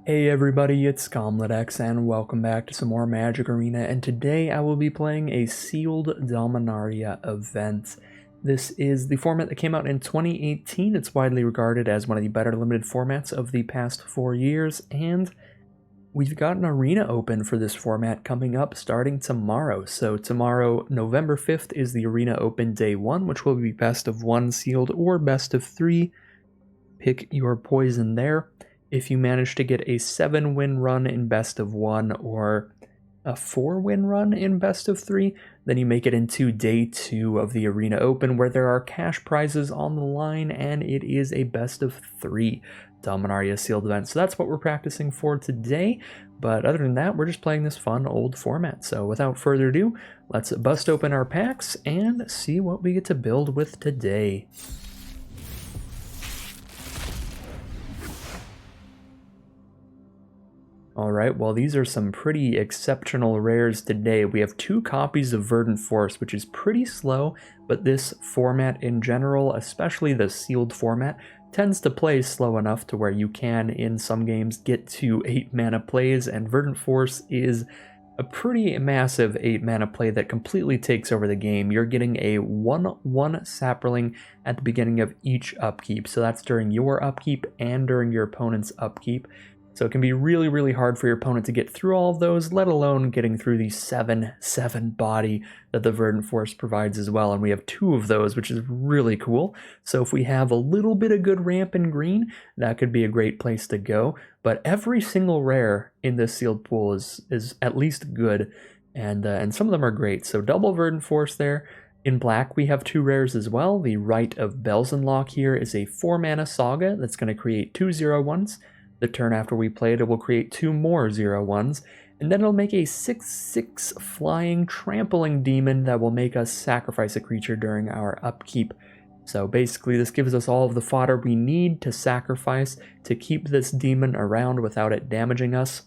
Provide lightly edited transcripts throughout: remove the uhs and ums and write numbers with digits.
Hey everybody, it's GobletX and welcome back to some more Magic Arena, and today I will be playing a Sealed Dominaria event. This is the format that came out in 2018. It's widely regarded as one of the better limited formats of the past 4 years, and we've got an arena open for this format coming up starting tomorrow. So tomorrow, November 5th, is the arena open day 1, which will be best of 1 sealed or best of 3. Pick your poison there. If you manage to get a 7-win run in best of 1 or a 4-win run in best of 3, then you make it into day 2 of the Arena Open, where there are cash prizes on the line, and it is a best of 3 Dominaria Sealed Event. So that's what we're practicing for today, but other than that, we're just playing this fun old format. So without further ado, let's bust open our packs and see what we get to build with today. Alright, well these are some pretty exceptional rares today. We have 2 copies of Verdant Force, which is pretty slow, but this format in general, especially the sealed format, tends to play slow enough to where you can, in some games, get to 8 mana plays, and Verdant Force is a pretty massive 8 mana play that completely takes over the game. You're getting a 1/1 Sapperling at the beginning of each upkeep, so that's during your upkeep and during your opponent's upkeep. So it can be really hard for your opponent to get through all of those, let alone getting through the 7/7 body that the Verdant Force provides as well. And we have 2 of those, which is really cool. So if we have a little bit of good ramp in green, that could be a great place to go. But every single rare in this sealed pool is at least good, and some of them are great. So double Verdant Force there. In black, we have 2 rares as well. The Rite of Belzenlock here is a 4-mana Saga that's going to create 2 0/1s. The turn after we play it will create 2 more 0/1s, and then it'll make a 6/6 flying trampling demon that will make us sacrifice a creature during our upkeep. So basically this gives us all of the fodder we need to sacrifice to keep this demon around without it damaging us.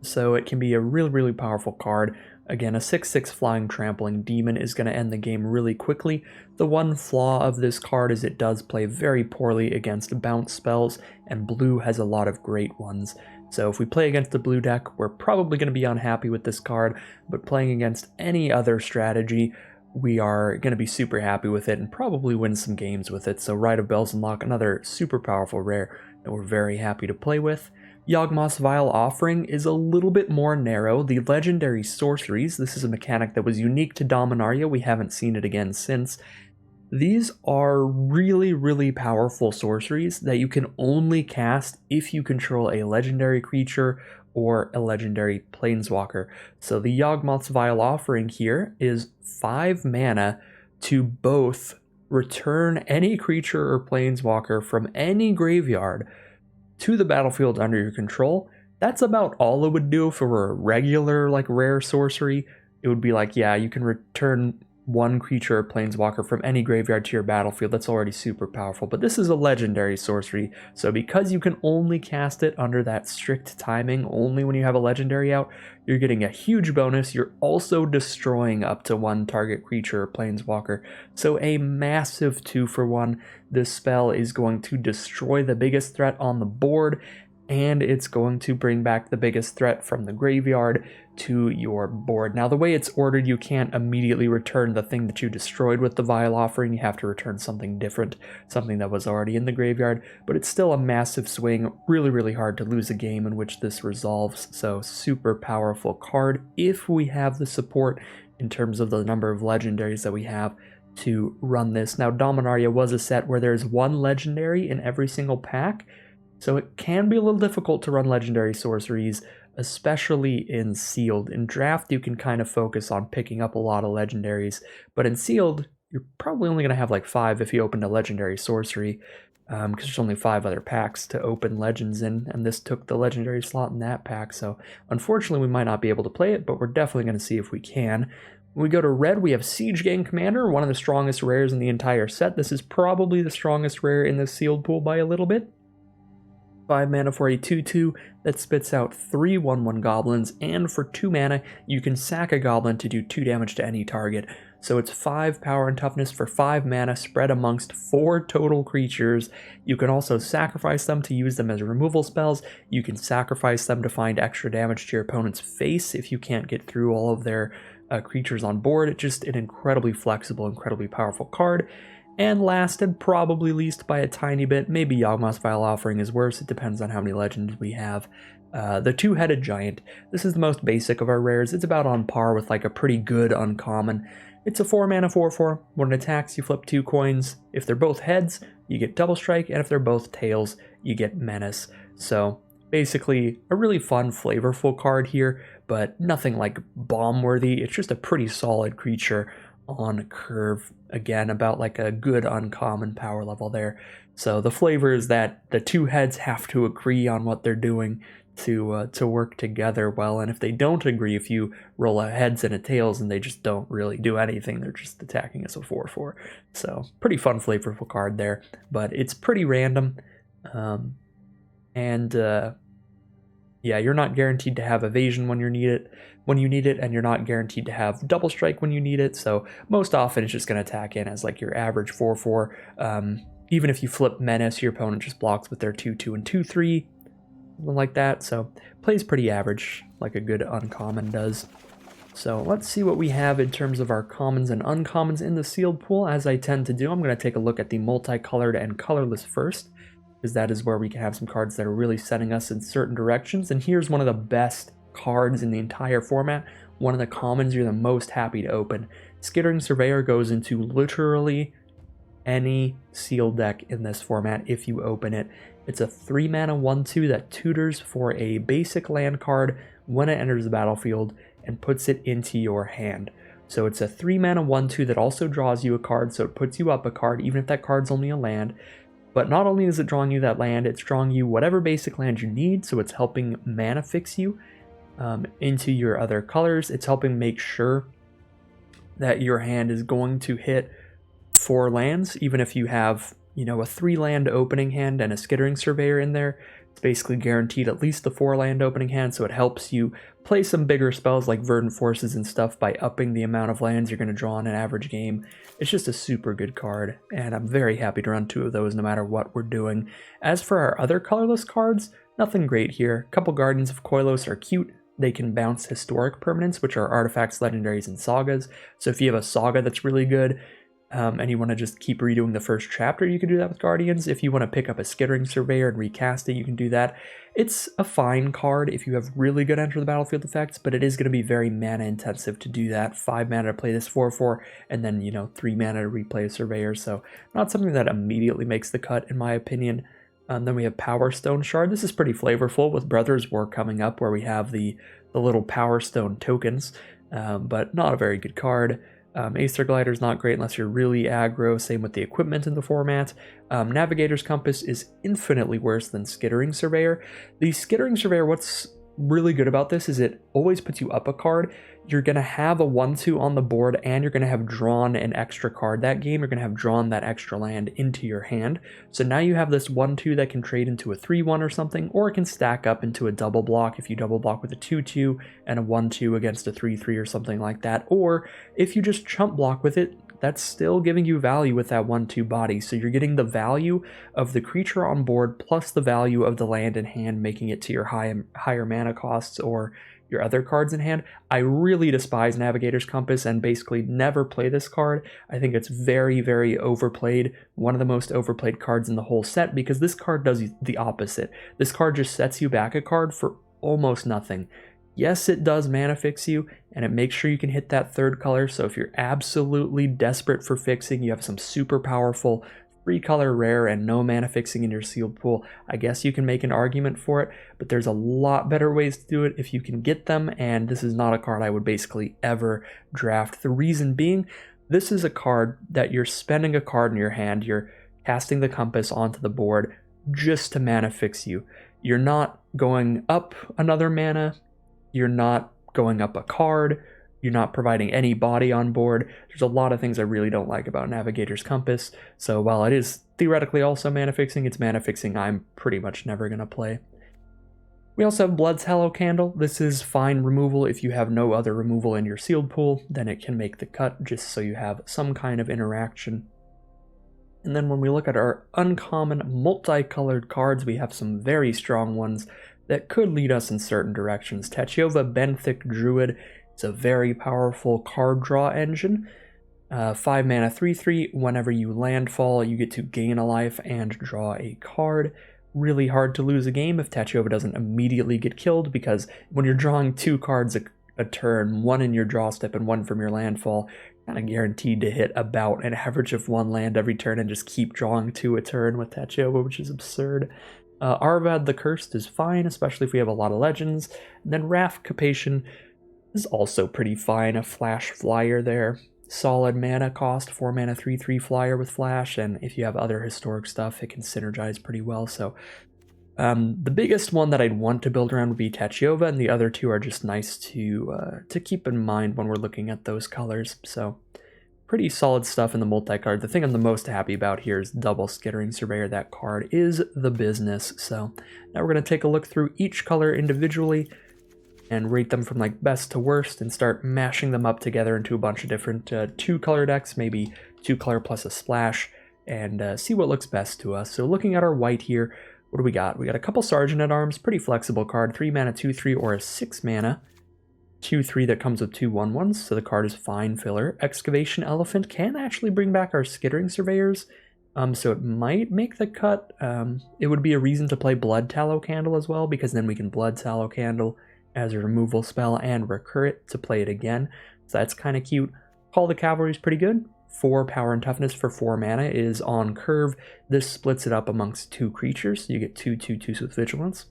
So it can be a really powerful card. Again, a 6/6 flying trampling demon is going to end the game really quickly. The one flaw of this card is it does play very poorly against bounce spells, and blue has a lot of great ones. So if we play against the blue deck, we're probably going to be unhappy with this card, but playing against any other strategy, we are going to be super happy with it and probably win some games with it. So Rite of Belzenlock, another super powerful rare that we're very happy to play with. Yawgmoth's Vile Offering is a little bit more narrow. The legendary sorceries, this is a mechanic that was unique to Dominaria, we haven't seen it again since. These are really powerful sorceries that you can only cast if you control a legendary creature or a legendary planeswalker. So the Yawgmoth's Vile Offering here is 5 mana to both return any creature or planeswalker from any graveyard to the battlefield under your control. That's about all it would do if it were a regular, like, rare sorcery. It would be like, yeah, you can return 1 creature or planeswalker from any graveyard to your battlefield. That's already super powerful, but this is a legendary sorcery, so because you can only cast it under that strict timing, only when you have a legendary out, you're getting a huge bonus. You're also destroying up to 1 target creature or planeswalker, so a massive 2-for-1. This spell is going to destroy the biggest threat on the board, and it's going to bring back the biggest threat from the graveyard to your board. Now, the way it's ordered, you can't immediately return the thing that you destroyed with the Vile Offering. You have to return something different, something that was already in the graveyard, but it's still a massive swing. Really hard to lose a game in which this resolves, so super powerful card if we have the support in terms of the number of legendaries that we have to run this. Now, Dominaria was a set where there's 1 legendary in every single pack, so it can be a little difficult to run legendary sorceries, especially in sealed. In draft, you can kind of focus on picking up a lot of legendaries, but in sealed, you're probably only going to have like 5 if you open a legendary sorcery, because there's only 5 other packs to open legends in, and this took the legendary slot in that pack, so unfortunately we might not be able to play it, but we're definitely going to see if we can. When we go to red, we have Siege Gang Commander, one of the strongest rares in the entire set. This is probably the strongest rare in the sealed pool by a little bit. 5 mana for a 2/2 that spits out 3 1/1 goblins, and for 2 mana you can sack a goblin to do 2 damage to any target. So it's 5 power and toughness for 5 mana spread amongst 4 total creatures. You can also sacrifice them to use them as removal spells. You can sacrifice them to find extra damage to your opponent's face if you can't get through all of their creatures on board. It's just an incredibly flexible, incredibly powerful card. And last and probably least by a tiny bit, maybe Yawgmoth's Vile Offering is worse, it depends on how many legends we have. The Two-Headed Giant. This is the most basic of our rares. It's about on par with like a pretty good uncommon. It's a 4 mana 4/4. When it attacks, you flip 2 coins. If they're both heads, you get Double Strike, and if they're both tails, you get Menace. So basically a really fun, flavorful card here, but nothing like bomb-worthy. It's just a pretty solid creature on curve, again about like a good uncommon power level there. So the flavor is that the 2 heads have to agree on what they're doing to work together well, and if they don't agree, if you roll a heads and a tails and they just don't really do anything, they're just attacking as a 4/4. So pretty fun, flavorful card there, but it's pretty random, yeah, you're not guaranteed to have evasion when you need it, and you're not guaranteed to have double strike when you need it. So most often it's just going to attack in as like your average 4/4. Even if you flip Menace, your opponent just blocks with their 2/2 and 2/3, something like that. So plays pretty average, like a good uncommon does. So let's see what we have in terms of our commons and uncommons in the sealed pool. As I tend to do, I'm going to take a look at the multicolored and colorless first, because that is where we can have some cards that are really setting us in certain directions. And here's one of the best cards in the entire format, one of the commons you're the most happy to open. Skittering Surveyor goes into literally any sealed deck in this format if you open it. It's a 3 mana 1/2 that tutors for a basic land card when it enters the battlefield and puts it into your hand. So it's a 3 mana 1/2 that also draws you a card, so it puts you up a card even if that card's only a land. But not only is it drawing you that land, it's drawing you whatever basic land you need, so it's helping mana fix you into your other colors. It's helping make sure that your hand is going to hit 4 lands, even if you have, you know, a 3 land opening hand and a Skittering Surveyor in there. It's basically guaranteed at least the 4 land opening hand, so it helps you play some bigger spells like Verdant Forces and stuff by upping the amount of lands you're going to draw in an average game. It's just a super good card, and I'm very happy to run 2 of those no matter what we're doing. As for our other colorless cards, nothing great here. A couple Guardians of Koilos are cute. They can bounce historic permanents, which are artifacts, legendaries, and sagas. So if you have a saga that's really good, and you want to just keep redoing the first chapter, you can do that with Guardians. If you want to pick up a Skittering Surveyor and recast it, you can do that. It's a fine card if you have really good enter the battlefield effects, but it is going to be very mana intensive to do that. 5 mana to play this 4/4, and then, 3 mana to replay a Surveyor, so not something that immediately makes the cut in my opinion. Then we have Power Stone Shard. This is pretty flavorful with Brothers War coming up, where we have the little Power Stone tokens, but not a very good card. Aether Glider is not great unless you're really aggro, same with the equipment in the format. Navigator's Compass is infinitely worse than Skittering Surveyor. The Skittering Surveyor, what's really good about this is it always puts you up a card. You're going to have a 1/2 on the board, and you're going to have drawn an extra card that game. You're going to have drawn that extra land into your hand. So now you have this 1/2 that can trade into a 3/1 or something, or it can stack up into a double block if you double block with a 2/2 and a 1/2 against a 3/3 or something like that. Or if you just chump block with it, that's still giving you value with that 1/2 body. So you're getting the value of the creature on board plus the value of the land in hand, making it to your higher mana costs or your other cards in hand. I really despise Navigator's Compass and basically never play this card. I think it's very, very overplayed. One of the most overplayed cards in the whole set, because this card does the opposite. This card just sets you back a card for almost nothing. Yes, it does mana fix you, and it makes sure you can hit that 3rd color, so if you're absolutely desperate for fixing, you have some super powerful 3-color rare and no mana fixing in your sealed pool, I guess you can make an argument for it, but there's a lot better ways to do it if you can get them, and this is not a card I would basically ever draft. The reason being, this is a card that you're spending a card in your hand, you're casting the Compass onto the board just to mana fix you. You're not going up another mana, you're not going up a card, you're not providing any body on board. There's a lot of things I really don't like about Navigator's Compass, so while it is theoretically also mana fixing, it's mana fixing I'm pretty much never going to play. We also have Blood's Hallow Candle. This is fine removal. If you have no other removal in your sealed pool, then it can make the cut just so you have some kind of interaction. And then when we look at our uncommon multicolored cards, we have some very strong ones that could lead us in certain directions. Tachiova Benthic Druid. It's a very powerful card draw engine. 5 mana 3/3. Whenever you landfall, you get to gain a life and draw a card. Really hard to lose a game if Tachiova doesn't immediately get killed, because when you're drawing 2 cards a turn, one in your draw step and one from your landfall, kind of guaranteed to hit about an average of 1 land every turn and just keep drawing 2 a turn with Tachiova, which is absurd. Arvad the Cursed is fine, especially if we have a lot of legends. And then Wrath Capation is also pretty fine, a flash flyer there. Solid mana cost, 4 mana 3/3 flyer with flash, and if you have other historic stuff, it can synergize pretty well. So the biggest one that I'd want to build around would be Tachiova, and the other two are just nice to keep in mind when we're looking at those colors. So pretty solid stuff in the multi-card. The thing I'm the most happy about here is Double Skittering Surveyor. That card is the business. So now we're going to take a look through each color individually and rate them from like best to worst and start mashing them up together into a bunch of different 2-color decks, maybe 2-color plus a splash, and see what looks best to us. So looking at our white here, what do we got? We got a couple Sergeant at Arms, pretty flexible card, 3 mana 2/3 or a 6 mana 2/3 that comes with 2 1/1s, so the card is fine filler. Excavation Elephant can actually bring back our Skittering Surveyors, so it might make the cut. It would be a reason to play Blood Tallow Candle as well, because then we can Blood Tallow Candle as a removal spell and recur it to play it again, so that's kind of cute. Call the Cavalry is pretty good. 4 power and toughness for 4 mana is on curve. This splits it up amongst 2 creatures, so you get 2/2/2 with vigilance.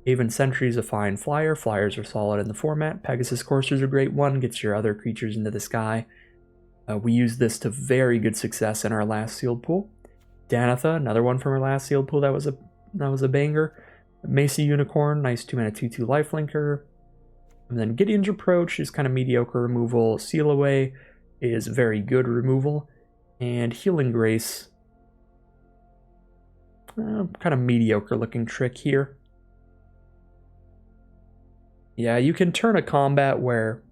Haven Sentry is a fine flyer. Flyers are solid in the format. Pegasus Courser is a great one, gets your other creatures into the sky. We used this to very good success in our last sealed pool. Danitha, another one from our last sealed pool that was a banger. Macy Unicorn, nice 2 mana 2/2 lifelinker. And then Gideon's Reproach is kind of mediocre removal. Seal Away is very good removal. And Healing Grace, kind of mediocre looking trick here. Yeah, you can turn a combat where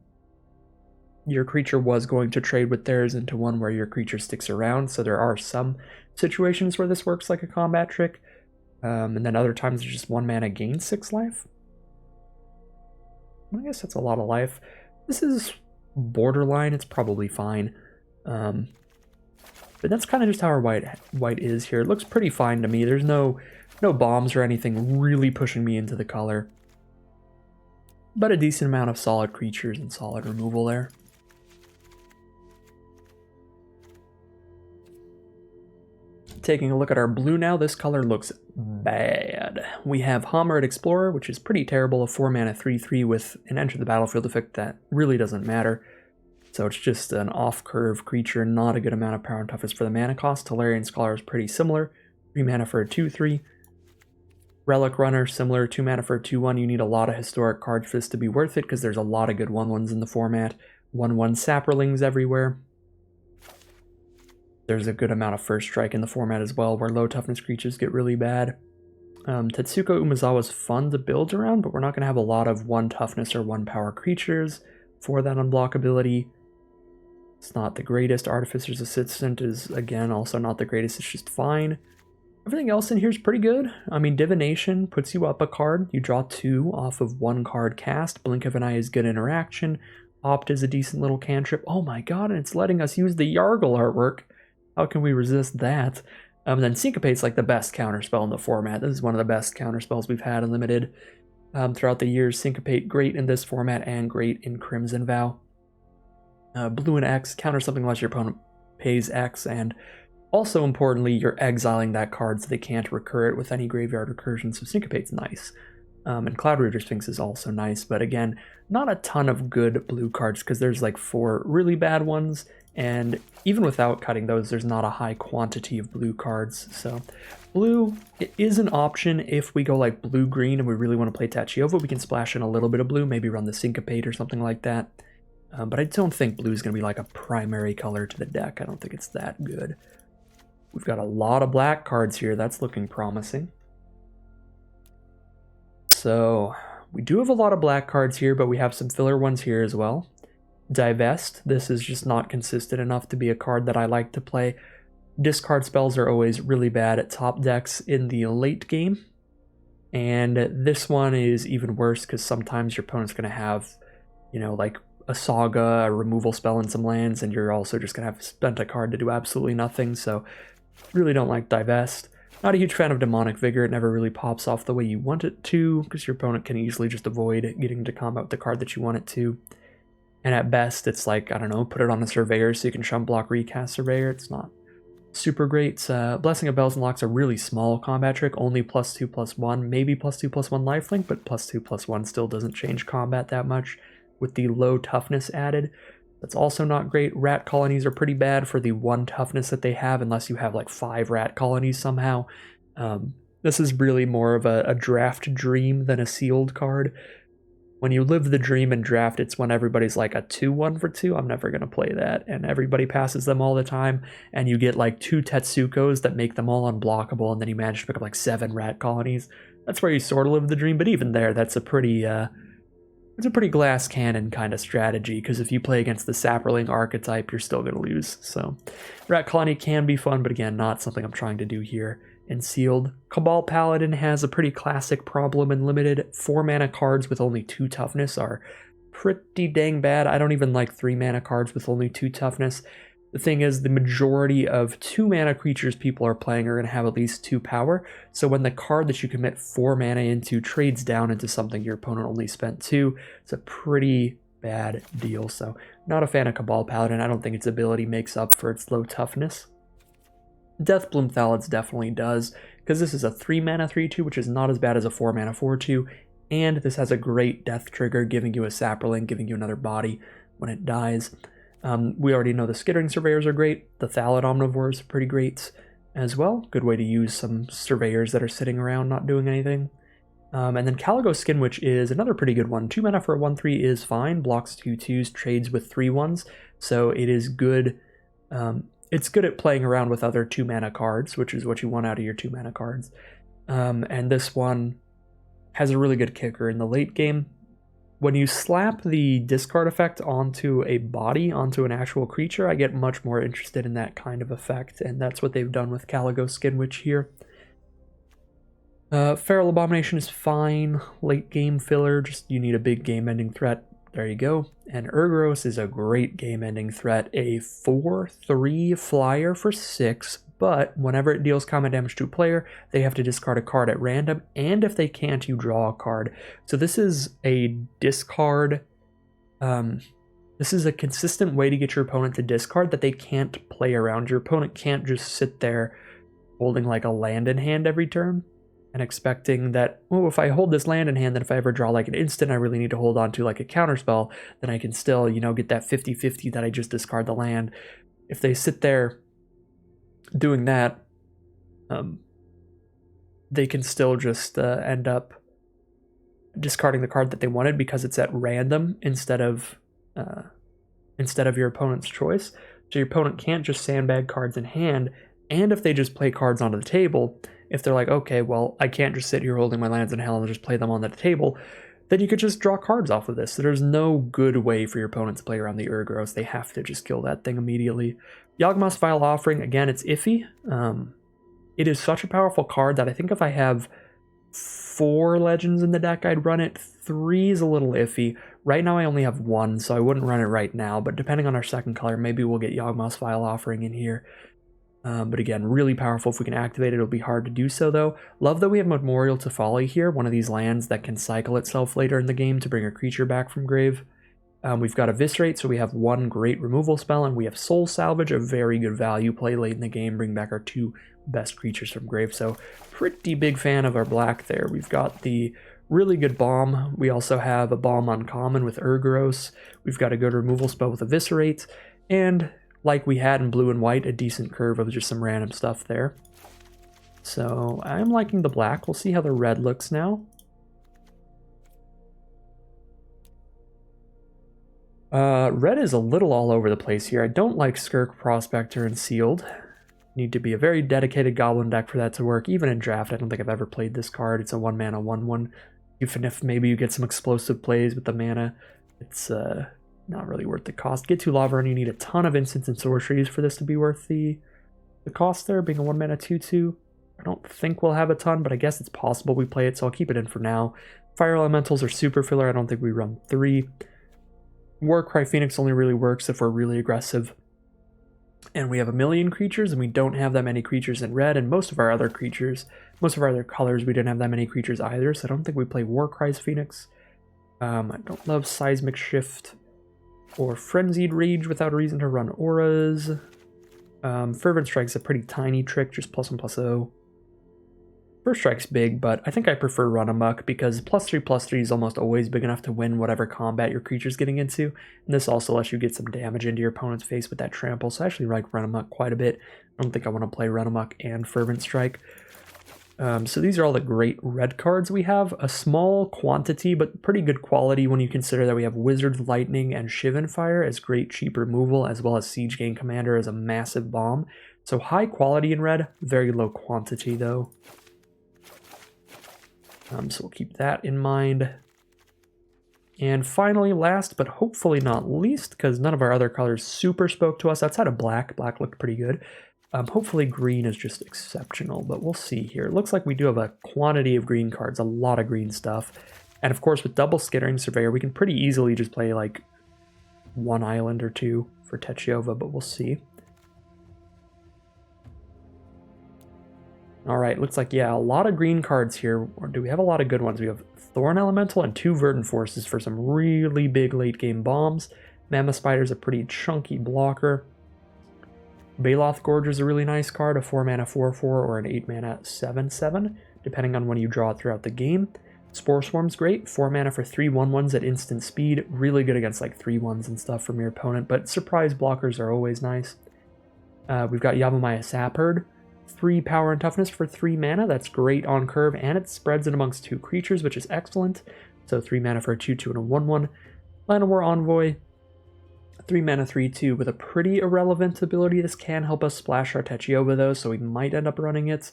your creature was going to trade with theirs into one where your creature sticks around, so there are some situations where this works like a combat trick. And then other times there's just 1 mana gain 6 life. I guess that's a lot of life. This is borderline, it's probably fine. But that's kind of just how our white is here. It looks pretty fine to me. There's no bombs or anything really pushing me into the color. But a decent amount of solid creatures and solid removal there. Taking a look at our blue now, this color looks bad. We have Hammered Explorer, which is pretty terrible, a 4 mana 3/3 with an enter the battlefield effect that really doesn't matter. So it's just an off-curve creature, not a good amount of power and toughness for the mana cost. Tolarian Scholar is pretty similar, 3 mana for a 2/3. Relic Runner, similar, 2 mana for a 2/1. You need a lot of historic cards for this to be worth it, because there's a lot of good 1/1s in the format. 1/1 Saprolings everywhere. There's a good amount of first strike in the format as well, where low toughness creatures get really bad. Tetsuko Umezawa is fun to build around, but we're not going to have a lot of 1 toughness or 1 power creatures for that unblockability. It's not the greatest. Artificer's Assistant is, again, also not the greatest. It's just fine. Everything else in here is pretty good. I mean, Divination puts you up a card. You draw 2 off of 1 card cast. Blink of an Eye is good interaction. Opt is a decent little cantrip. Oh my god, and it's letting us use the Yargle artwork. How can we resist that? Then Syncopate's like the best counterspell in the format. This is one of the best counterspells we've had in Limited throughout the years. Syncopate, great in this format and great in Crimson Vow. Blue and X, counter something unless your opponent pays X, and also importantly, you're exiling that card so they can't recur it with any graveyard recursion, so Syncopate's nice. And Cloud Reader Sphinx is also nice, but again, not a ton of good blue cards, because there's like 4 really bad ones, and even without cutting those, there's not a high quantity of blue cards. So blue is an option if we go like blue-green and we really want to play Tachiova. We can splash in a little bit of blue, maybe run the Syncopate or something like that. But I don't think blue is going to be like a primary color to the deck. I don't think it's that good. We've got a lot of black cards here. That's looking promising. So we do have a lot of black cards here, but we have some filler ones here as well. Divest, this is just not consistent enough to be a card that I like to play. Discard spells are always really bad at top decks in the late game. And this one is even worse because sometimes your opponent's going to have, you know, like a Saga, a removal spell, and some lands, and you're also just going to have spent a card to do absolutely nothing. So really don't like Divest. Not a huge fan of Demonic Vigor. It never really pops off the way you want it to because your opponent can easily just avoid getting to combat with the card that you want it to. And at best, it's like, I don't know, put it on a Surveyor so you can chump block recast Surveyor. It's not super great. Blessing of Bells and Locks a really small combat trick, only +2/+1, maybe +2/+1 lifelink, but +2/+1 still doesn't change combat that much with the low toughness added. That's also not great. Rat colonies are pretty bad for the 1 toughness that they have, unless you have like 5 rat colonies somehow. This is really more of a draft dream than a sealed card. When you live the dream and draft, it's when everybody's like a 2/1 for 2. I'm never going to play that. And everybody passes them all the time. And you get like 2 Tetsukos that make them all unblockable. And then you manage to pick up like 7 rat colonies. That's where you sort of live the dream. But even there, that's a pretty glass cannon kind of strategy. Because if you play against the Sapperling archetype, you're still going to lose. So rat colony can be fun. But again, not something I'm trying to do here. And Sealed. Cabal Paladin has a pretty classic problem in Limited. 4 mana cards with only 2 toughness are pretty dang bad. I don't even like 3 mana cards with only 2 toughness. The thing is, the majority of 2 mana creatures people are playing are going to have at least 2 power. So when the card that you commit 4 mana into trades down into something your opponent only spent 2, it's a pretty bad deal. So not a fan of Cabal Paladin. I don't think its ability makes up for its low toughness. Deathbloom Thalids definitely does, because this is a 3 mana 3/2, which is not as bad as a 4 mana 4/2, and this has a great death trigger, giving you a Sapperling, giving you another body when it dies. We already know the Skittering Surveyors are great. The Thallid Omnivores are pretty great as well. Good way to use some Surveyors that are sitting around not doing anything. And then Caligo Skinwitch is another pretty good one. 2 mana for a 1/3 is fine, blocks 2/2s, trades with 3/1s, so it is good. It's good at playing around with other 2 mana cards, which is what you want out of your 2 mana cards. And this one has a really good kicker in the late game. When you slap the discard effect onto a body, onto an actual creature, I get much more interested in that kind of effect, and that's what they've done with Caligo Skinwitch here. Feral Abomination is fine. Late game filler, just you need a big game-ending threat. There you go. And Urgros is a great game-ending threat. A 4/3 flyer for 6, but whenever it deals combat damage to a player, they have to discard a card at random, and if they can't, you draw a card. So this is a discard. This is a consistent way to get your opponent to discard that they can't play around. Your opponent can't just sit there holding like a land in hand every turn and expecting that, oh, if I hold this land in hand, then if I ever draw like an instant I really need to hold on to like a counterspell, then I can still, you know, get that 50/50 that I just discard the land. If they sit there doing that, they can still just end up discarding the card that they wanted because it's at random instead of your opponent's choice. So your opponent can't just sandbag cards in hand, and if they just play cards onto the table, if they're like, okay, well, I can't just sit here holding my lands in hell and just play them on the table, then you could just draw cards off of this. So there's no good way for your opponent to play around the Urgros. They have to just kill that thing immediately. Yawgmoth's Vile Offering, again, it's iffy. It is such a powerful card that I think if I have 4 legends in the deck, I'd run it. 3 is a little iffy. Right now I only have 1, so I wouldn't run it right now, but depending on our second color, maybe we'll get Yawgmoth's Vile Offering in here. But again, really powerful. If we can activate it, it'll be hard to do so, though. Love that we have Memorial to Folly here, one of these lands that can cycle itself later in the game to bring a creature back from grave. We've got Eviscerate, so we have 1 great removal spell, and we have Soul Salvage, a very good value play late in the game, bring back our 2 best creatures from grave. So pretty big fan of our black there. We've got the really good Bomb. We also have a Bomb uncommon with Urgros. We've got a good removal spell with Eviscerate, and like we had in blue and white, a decent curve of just some random stuff there. So I'm liking the black. We'll see how the red looks now. Red is a little all over the place here. I don't like Skirk, Prospector, and Sealed. Need to be a very dedicated Goblin deck for that to work. Even in draft, I don't think I've ever played this card. It's a 1 mana 1/1. Even if maybe you get some explosive plays with the mana, it's not really worth the cost. Get 2 Lava Run, you need a ton of instants and sorceries for this to be worth the cost there, being a 1 mana 2/2. I don't think we'll have a ton, but I guess it's possible we play it, so I'll keep it in for now. Fire Elementals are super filler. I don't think we run 3. Warcry Phoenix only really works if we're really aggressive. And we have 1,000,000 creatures, and we don't have that many creatures in red, and most of our other colors, we didn't have that many creatures either, so I don't think we play Warcry's Phoenix. I don't love Seismic Shift or Frenzied Rage without a reason to run auras. Fervent Strike's a pretty tiny trick, just +1/+0. First Strike's big, but I think I prefer Run Amok because +3/+3 is almost always big enough to win whatever combat your creature's getting into, and this also lets you get some damage into your opponent's face with that trample, so I actually like Run Amok quite a bit. I don't think I want to play Run Amok and Fervent Strike. So these are all the great red cards we have. A small quantity, but pretty good quality when you consider that we have Wizard Lightning and Shivan Fire as great cheap removal, as well as Siege Gang Commander as a massive bomb. So high quality in red, very low quantity though. So we'll keep that in mind. And finally, last but hopefully not least, because none of our other colors super spoke to us outside of black. Black looked pretty good. Hopefully green is just exceptional, but we'll see here. It looks like we do have a quantity of green cards, a lot of green stuff. And of course, with double Skittering Surveyor, we can pretty easily just play like 1 island or 2 for Techiova, but we'll see. All right, looks like, yeah, a lot of green cards here. Or do we have a lot of good ones? We have Thorn Elemental and 2 Verdant Forces for some really big late game bombs. Mammoth Spider's a pretty chunky blocker. Baloth Gorge is a really nice card, a 4 mana 4/4 or an 8 mana 7/7, depending on when you draw it throughout the game. Spore Swarm's great, 4 mana for 3 1/1s at instant speed, really good against like 3/1s and stuff from your opponent, but surprise blockers are always nice. We've got Yavimaya Sapherd, 3 power and toughness for 3 mana, that's great on curve, and it spreads it amongst 2 creatures, which is excellent. So 3 mana for a 2/2 and a 1/1. Llanowar Envoy, 3 mana 3/2 with a pretty irrelevant ability. This can help us splash our Techiova though, so we might end up running it.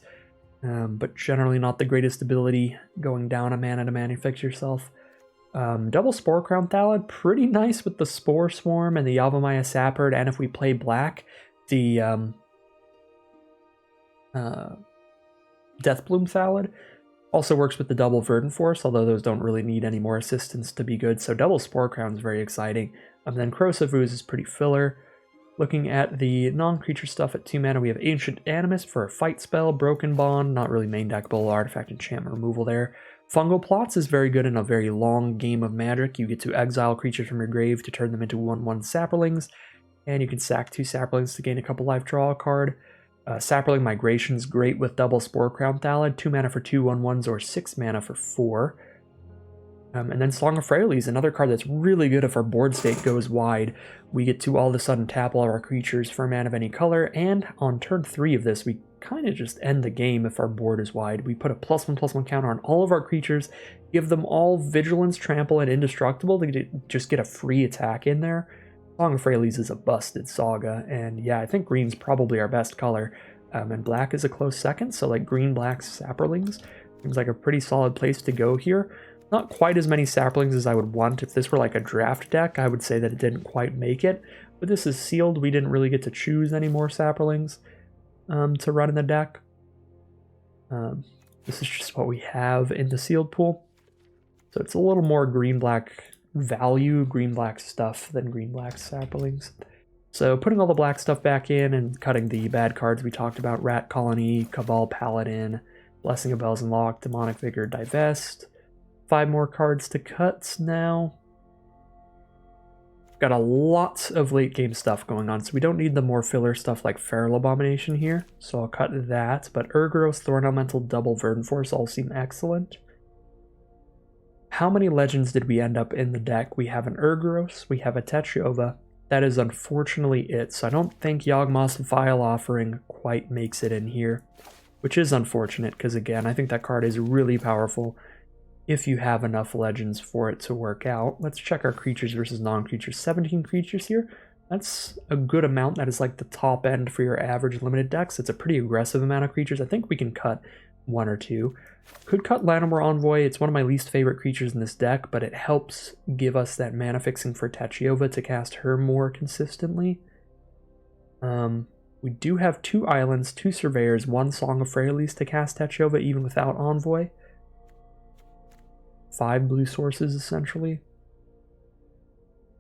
But generally not the greatest ability, going down a mana to manifest yourself. Double Spore Crown Thallid, pretty nice with the Spore Swarm and the Yavimaya Sapherd, and if we play black, the Deathbloom Thallid also works with the double Verdant Force, although those don't really need any more assistance to be good, so double Spore Crown is very exciting. Then Corrosive Ooze is pretty filler. Looking at the non-creature stuff at 2 mana, we have Ancient Animist for a fight spell, Broken Bond, not really main deckable, artifact enchantment removal there. Fungal Plots is very good in a very long game of Magic. You get to exile creatures from your grave to turn them into 1/1 Saplings, and you can sack 2 Saplings to gain a couple life, draw a card. Sapperling Migration is great with double Spore Crown Thallid, 2 mana for 2 1/1s or 6 mana for 4. And then Song of Freyalise is another card that's really good if our board state goes wide. We get to all of a sudden tap all of our creatures for a mana of any color, and on turn 3 of this, we kind of just end the game if our board is wide. We put a +1/+1 counter on all of our creatures, give them all Vigilance, Trample, and Indestructible to just get a free attack in there. Song of Freyalise is a busted saga, and yeah, I think green's probably our best color, and black is a close second, so like green-black Sapperlings seems like a pretty solid place to go here. Not quite as many Saplings as I would want. If this were like a draft deck, I would say that it didn't quite make it, but this is sealed. We didn't really get to choose any more Sapperlings to run in the deck. This is just what we have in the sealed pool, so it's a little more green-black value, green-black stuff than green-black Sapperlings. So putting all the black stuff back in and cutting the bad cards we talked about, Rat Colony, Cabal Paladin, Blessing of Bells and Lock, Demonic Vigor, Divest. 5 more cards to cut now. Got a lot of late game stuff going on, so we don't need the more filler stuff like Feral Abomination here, so I'll cut that, but Urgross, Thorn Elemental, double Verdant Force all seem excellent. How many legends did we end up in the deck? We have an Urgross, we have a Techiova. That is unfortunately it, so I don't think Yawgmoth's Vile Offering quite makes it in here, which is unfortunate, because again, I think that card is really powerful if you have enough legends for it to work out. Let's check our creatures versus non-creatures. 17 creatures here. That's a good amount. That is like the top end for your average limited decks. It's a pretty aggressive amount of creatures. I think we can cut one or two. Could cut Llanowar Envoy. It's one of my least favorite creatures in this deck, but it helps give us that mana fixing for Tachiova to cast her more consistently. We do have 2 islands, 2 surveyors, 1 Song of Freyalise to cast Tachiova even without Envoy. 5 blue sources essentially.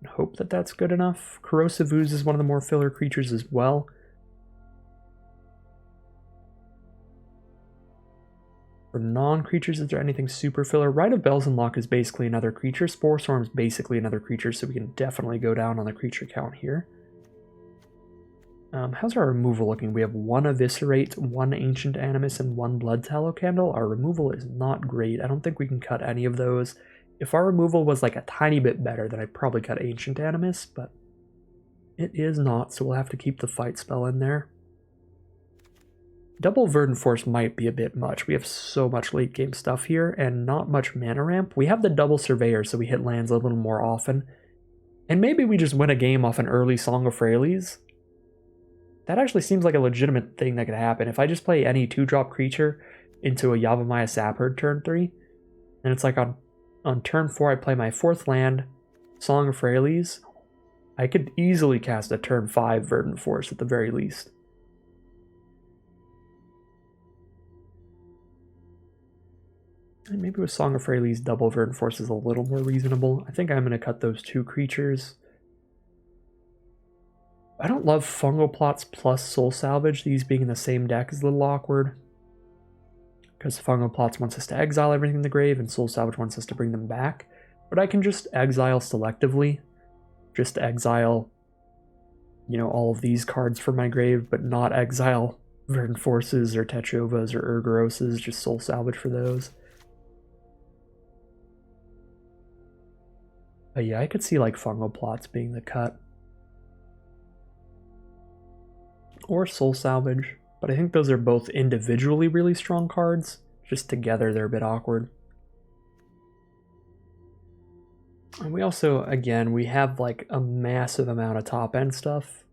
Hope that that's good enough. Corrosive Ooze is one of the more filler creatures as well. For non-creatures, is there anything super filler? Rite of Bells and Luck is basically another creature. Spore Storm is basically another creature, so we can definitely go down on the creature count here. How's our removal looking? We have 1 Eviscerate, 1 Ancient Animus, and 1 Blood Tallow Candle. Our removal is not great. I don't think we can cut any of those. If our removal was like a tiny bit better, then I'd probably cut Ancient Animus, but it is not, so we'll have to keep the fight spell in there. Double Verdant Force might be a bit much. We have so much late game stuff here and not much mana ramp. We have the double Surveyor, so we hit lands a little more often. And maybe we just win a game off an early Song of Freyalise. That actually seems like a legitimate thing that could happen. If I just play any 2-drop creature into a Yavimaya Sapherd turn 3, and it's like on turn 4 I play my 4th land, Song of Freyalise, I could easily cast a turn 5 Verdant Force at the very least. And maybe with Song of Freyalise, double Verdant Force is a little more reasonable. I think I'm going to cut those 2 creatures. I don't love Fungal Plots plus Soul Salvage. These being in the same deck is a little awkward. Because Fungal Plots wants us to exile everything in the grave, and Soul Salvage wants us to bring them back. But I can just exile selectively. Just exile, you know, all of these cards from my grave, but not exile Verdant Forces or Techovas or Urgaroses, just Soul Salvage for those. But yeah, I could see like Fungal Plots being the cut. Or Soul Salvage, but I think those are both individually really strong cards. Just together they're a bit awkward. And we also, again, we have like a massive amount of top end stuff.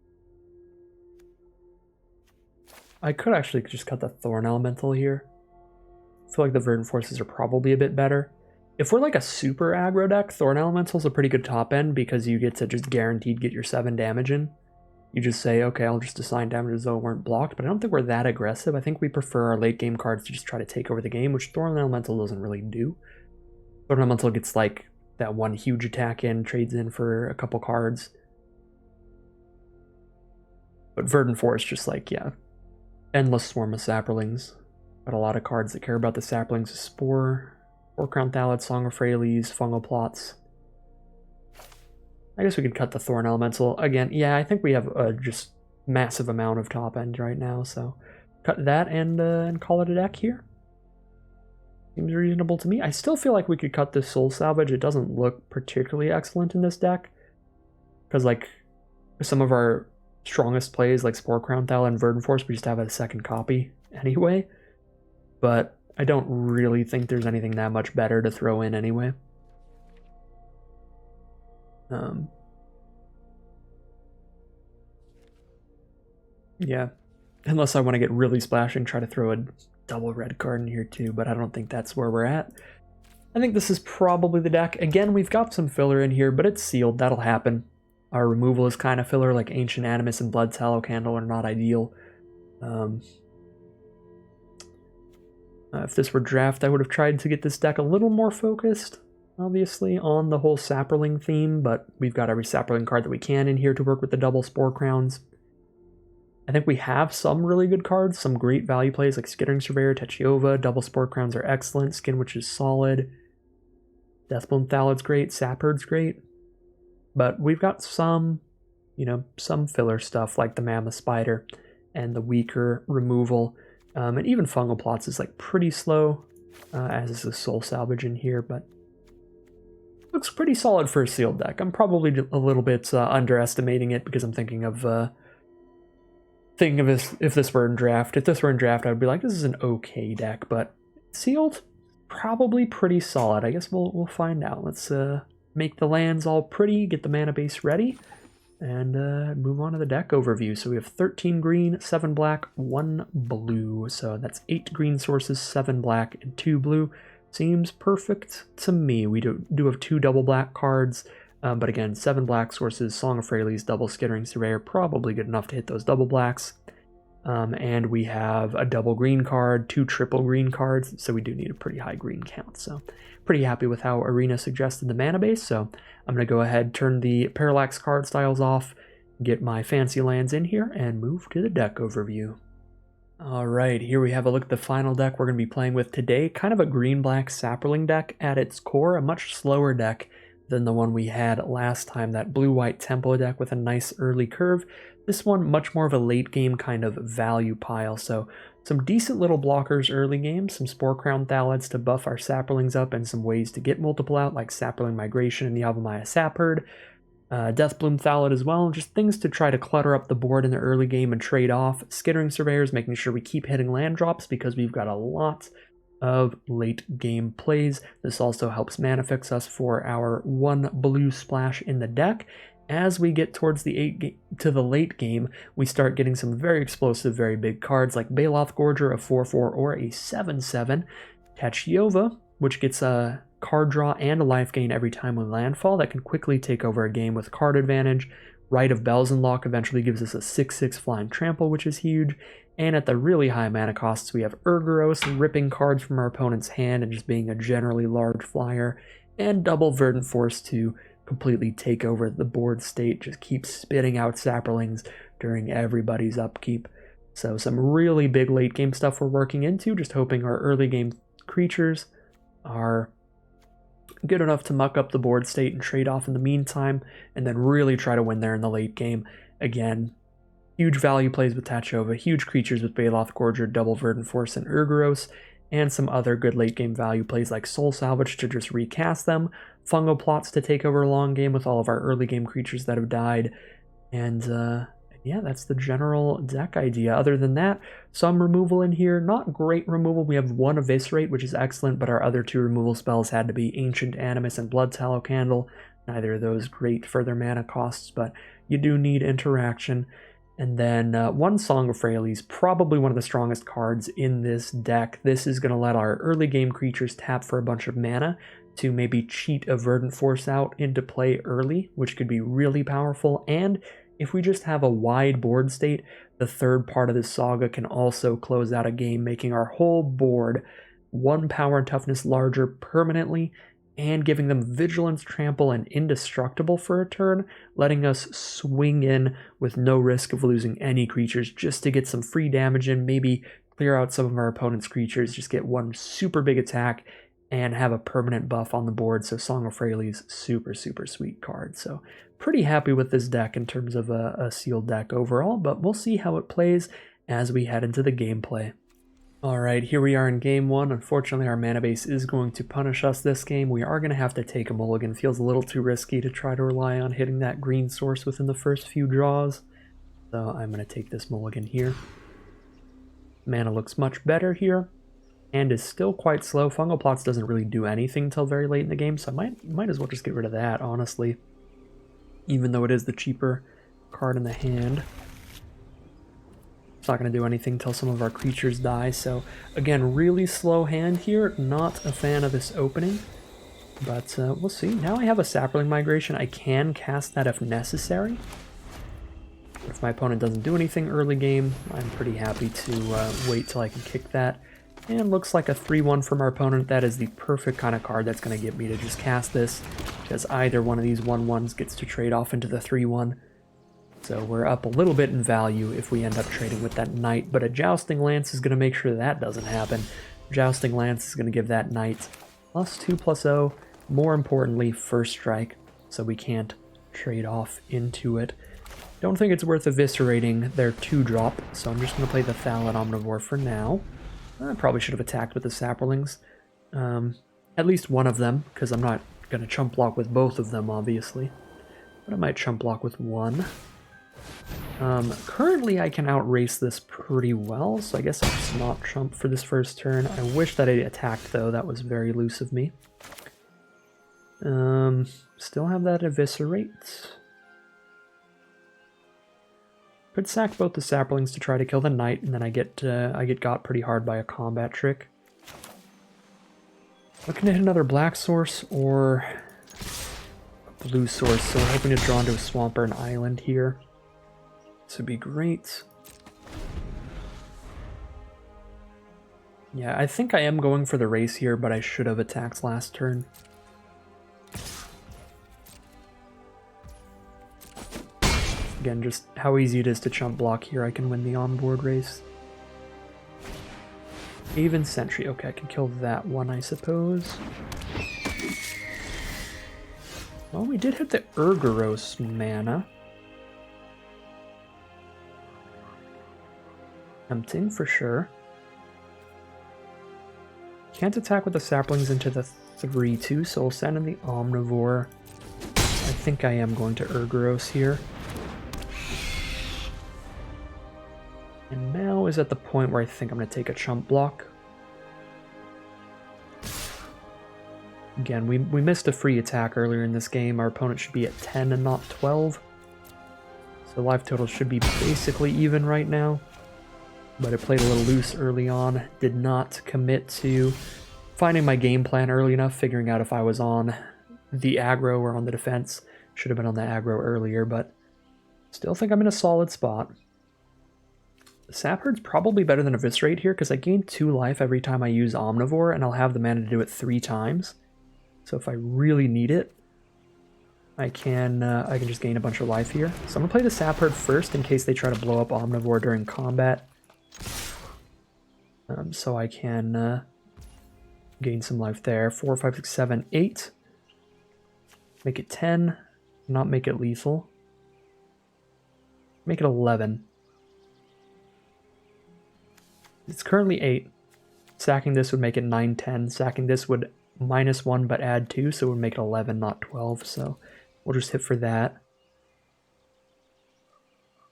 I could actually just cut the Thorn Elemental here. I feel like the Verdant Forces are probably a bit better. If we're like a super aggro deck, Thorn Elemental is a pretty good top end because you get to just guaranteed get your 7 damage in. You just say, okay, I'll just assign damage as though it weren't blocked, but I don't think we're that aggressive. I think we prefer our late game cards to just try to take over the game, which Thorn Elemental doesn't really do. Thorn Elemental gets like that 1 huge attack in, trades in for a couple cards. But Verdant Force just like, yeah, endless swarm of Saplings. Got a lot of cards that care about the Saplings. Spore, Crown Thallid, Song of Freyalise, Fungal Plots. I guess we could cut the Thorn Elemental. Again, yeah, I think we have a just massive amount of top end right now, so cut that and call it a deck here. Seems reasonable to me. I still feel like we could cut this Soul Salvage. It doesn't look particularly excellent in this deck. Because, like, some of our strongest plays, like Spore Crown Thallid and Verdant Force, we just have a second copy anyway. But I don't really think there's anything that much better to throw in anyway. Yeah, unless I want to get really splashing, try to throw a double red card in here too, but I don't think that's where we're at. I think this is probably the deck. Again, we've got some filler in here, but it's sealed. That'll happen. Our removal is kind of filler, like Ancient Animus and Blood Tallow Candle are not ideal. If this were draft, I would have tried to get this deck a little more focused, obviously, on the whole Saproling theme, but we've got every Saproling card that we can in here to work with the double Spore Crowns. I think we have some really good cards, some great value plays like Skittering Surveyor, Tachiova, double Spore Crowns are excellent, Skin Witch is solid, Deathbloom Thallid's great, Sapherd's great, but we've got some, you know, some filler stuff like the Mammoth Spider and the weaker removal, and even Fungal Plots is like pretty slow, as is the Soul Salvage in here, but looks pretty solid for a sealed deck. I'm probably a little bit underestimating it because I'm thinking of if this were in draft. If this were in draft, I would be like, this is an okay deck, but sealed, probably pretty solid. I guess we'll find out. Let's make the lands all pretty, get the mana base ready, and move on to the deck overview. So we have 13 green, 7 black, 1 blue. So that's 8 green sources, 7 black, and 2 blue. Seems perfect to me. We do have 2 double black cards, but again, 7 black sources, Song of Fraley's, double Skittering Surveyor, probably good enough to hit those double blacks. And we have a double green card, 2 triple green cards, so we do need a pretty high green count. So pretty happy with how Arena suggested the mana base, so I'm going to go ahead, turn the Parallax card styles off, get my fancy lands in here, and move to the deck overview. Alright, here we have a look at the final deck we're going to be playing with today. Kind of a green-black Sapperling deck at its core, a much slower deck than the one we had last time, that blue-white Tempo deck with a nice early curve. This one, much more of a late game kind of value pile, so some decent little blockers early game, some Spore Crown Thalids to buff our Sapperlings up, and some ways to get multiple out, like Sapperling Migration and the Yavimaya Sapherd. Deathbloom Thallid as well, just things to try to clutter up the board in the early game and trade off. Skittering Surveyors, making sure we keep hitting land drops because we've got a lot of late game plays. This also helps mana fix us for our 1 blue splash in the deck. As we get towards the late game, we start getting some very explosive, very big cards like Baloth Gorger, a 4/4 or a 7/7, Tachiova, which gets a card draw and a life gain every time we landfall that can quickly take over a game with card advantage. Rite of Belzenlock eventually gives us a 6/6 flying trample, which is huge. And at the really high mana costs, we have Urgoros ripping cards from our opponent's hand and just being a generally large flyer, and double Verdant Force to completely take over the board state, just keep spitting out Sapperlings during everybody's upkeep. So some really big late game stuff we're working into, just hoping our early game creatures are good enough to muck up the board state and trade off in the meantime, and then really try to win there in the late game. Again, huge value plays with Tachova, huge creatures with Baloth Gorger, double Verdant Force, and Urgoros, and some other good late game value plays like Soul Salvage to just recast them, Fungo Plots to take over a long game with all of our early game creatures that have died, and yeah, that's the general deck idea. Other than that, some removal in here, not great removal. We have 1 Eviscerate, which is excellent, but our other 2 removal spells had to be Ancient Animus and Blood Tallow Candle. Neither of those great further mana costs, but you do need interaction. And then 1 Song of Fraley's, probably one of the strongest cards in this deck. This is going to let our early game creatures tap for a bunch of mana to maybe cheat a Verdant Force out into play early, which could be really powerful. And if we just have a wide board state, the third part of this saga can also close out a game, making our whole board 1 power and toughness larger permanently, and giving them Vigilance, Trample, and Indestructible for a turn, letting us swing in with no risk of losing any creatures just to get some free damage in, maybe clear out some of our opponent's creatures, just get 1 super big attack, and have a permanent buff on the board. So Song of Fraley's super, super sweet card. So pretty happy with this deck in terms of a sealed deck overall, but we'll see how it plays as we head into the gameplay. Alright, here we are in game 1. Unfortunately, our mana base is going to punish us this game. We are going to have to take a mulligan. Feels a little too risky to try to rely on hitting that green source within the first few draws. So I'm going to take this mulligan here. Mana looks much better here, and is still quite slow. Fungal Plots doesn't really do anything until very late in the game, so I might as well just get rid of that, honestly. Even though it is the cheaper card in the hand. It's not going to do anything until some of our creatures die, so again, really slow hand here. Not a fan of this opening, but we'll see. Now I have a Sapperling Migration. I can cast that if necessary. If my opponent doesn't do anything early game, I'm pretty happy to wait till I can kick that. And looks like a 3/1 from our opponent. That is the perfect kind of card that's going to get me to just cast this, because either one of these 1/1s gets to trade off into the 3/1. So we're up a little bit in value if we end up trading with that Knight, but a Jousting Lance is going to make sure that doesn't happen. Jousting Lance is going to give that Knight +2/+0, more importantly, first strike, so we can't trade off into it. Don't think it's worth eviscerating their 2-drop, so I'm just going to play the Thallid Omnivore for now. I probably should have attacked with the Sapperlings. At least one of them, because I'm not going to chump block with both of them, obviously. But I might chump block with one. Currently I can outrace this pretty well, so I guess I'll just not chump for this first turn. I wish that I attacked, though. That was very loose of me. Still have that Eviscerate. Could sack both the saplings to try to kill the knight, and then I get got pretty hard by a combat trick. Looking to hit another black source or a blue source, so we're hoping to draw into a swamp or an island here. This would be great. Yeah, I think I am going for the race here, but I should have attacked last turn. Again, just how easy it is to chump block here. I can win the onboard race. Even Sentry. Okay, I can kill that one, I suppose. Well, we did hit the Urgoros mana. Tempting for sure. Can't attack with the saplings into the 3-2, so we'll send in the Omnivore. I think I am going to Urgoros here. And now is at the point where I think I'm going to take a chump block. Again, we missed a free attack earlier in this game. Our opponent should be at 10 and not 12. So life total should be basically even right now. But I played a little loose early on. Did not commit to finding my game plan early enough, figuring out if I was on the aggro or on the defense. Should have been on the aggro earlier, but still think I'm in a solid spot. Sap Herd's probably better than Eviscerate here, because I gain 2 life every time I use Omnivore, and I'll have the mana to do it 3 times. So if I really need it, I can just gain a bunch of life here. So I'm going to play the Sap Herd first in case they try to blow up Omnivore during combat. So I can gain some life there. 4, 5, 6, 7, 8. Make it 10. Not make it lethal. Make it 11. It's currently 8. Sacking this would make it 9, 10. Sacking this would -1 but add 2, so it would make it 11, not 12. So we'll just hit for that.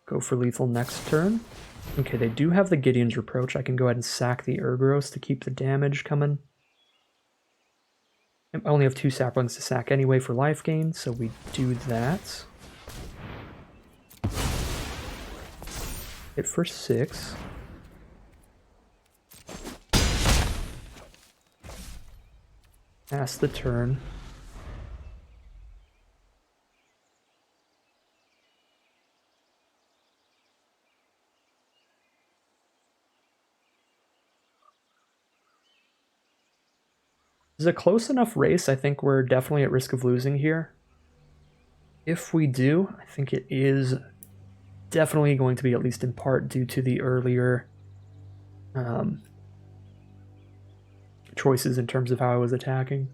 Go for lethal next turn. Okay, they do have the Gideon's Reproach. I can go ahead and sack the Urgoros to keep the damage coming. I only have 2 saplings to sack anyway for life gain, so we do that. Hit for 6. Pass the turn. This is a close enough race. I think we're definitely at risk of losing here. If we do, I think it is definitely going to be at least in part due to the earlier choices in terms of how I was attacking.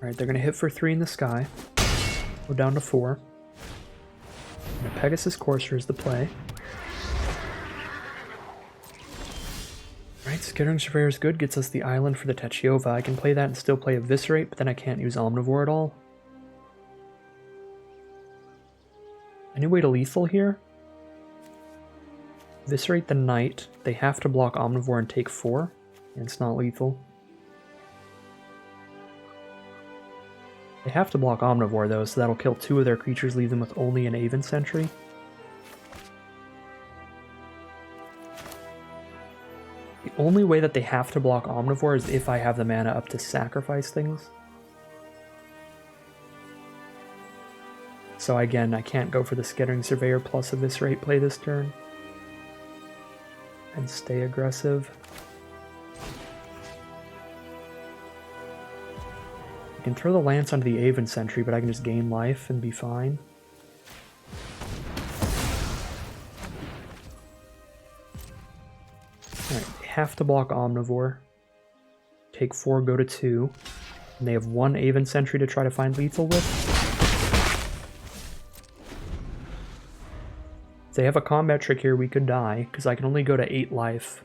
Alright, they're going to hit for 3 in the sky. Go down to 4. And a Pegasus Courser is the play. Alright, Skittering Surveyor is good. Gets us the island for the Techiova. I can play that and still play Eviscerate, but then I can't use Omnivore at all. Any way to lethal here? Eviscerate the Knight. They have to block Omnivore and take 4. And it's not lethal. They have to block Omnivore though, so that'll kill 2 of their creatures, leave them with only an Aven Sentry. The only way that they have to block Omnivore is if I have the mana up to sacrifice things. So again, I can't go for the Skittering Surveyor plus Eviscerate play this turn. And stay aggressive. I can throw the Lance onto the Aven Sentry, but I can just gain life and be fine. Alright, they have to block Omnivore. Take 4, go to 2. And they have 1 Aven Sentry to try to find lethal with. If they have a combat trick here, we could die, because I can only go to 8 life.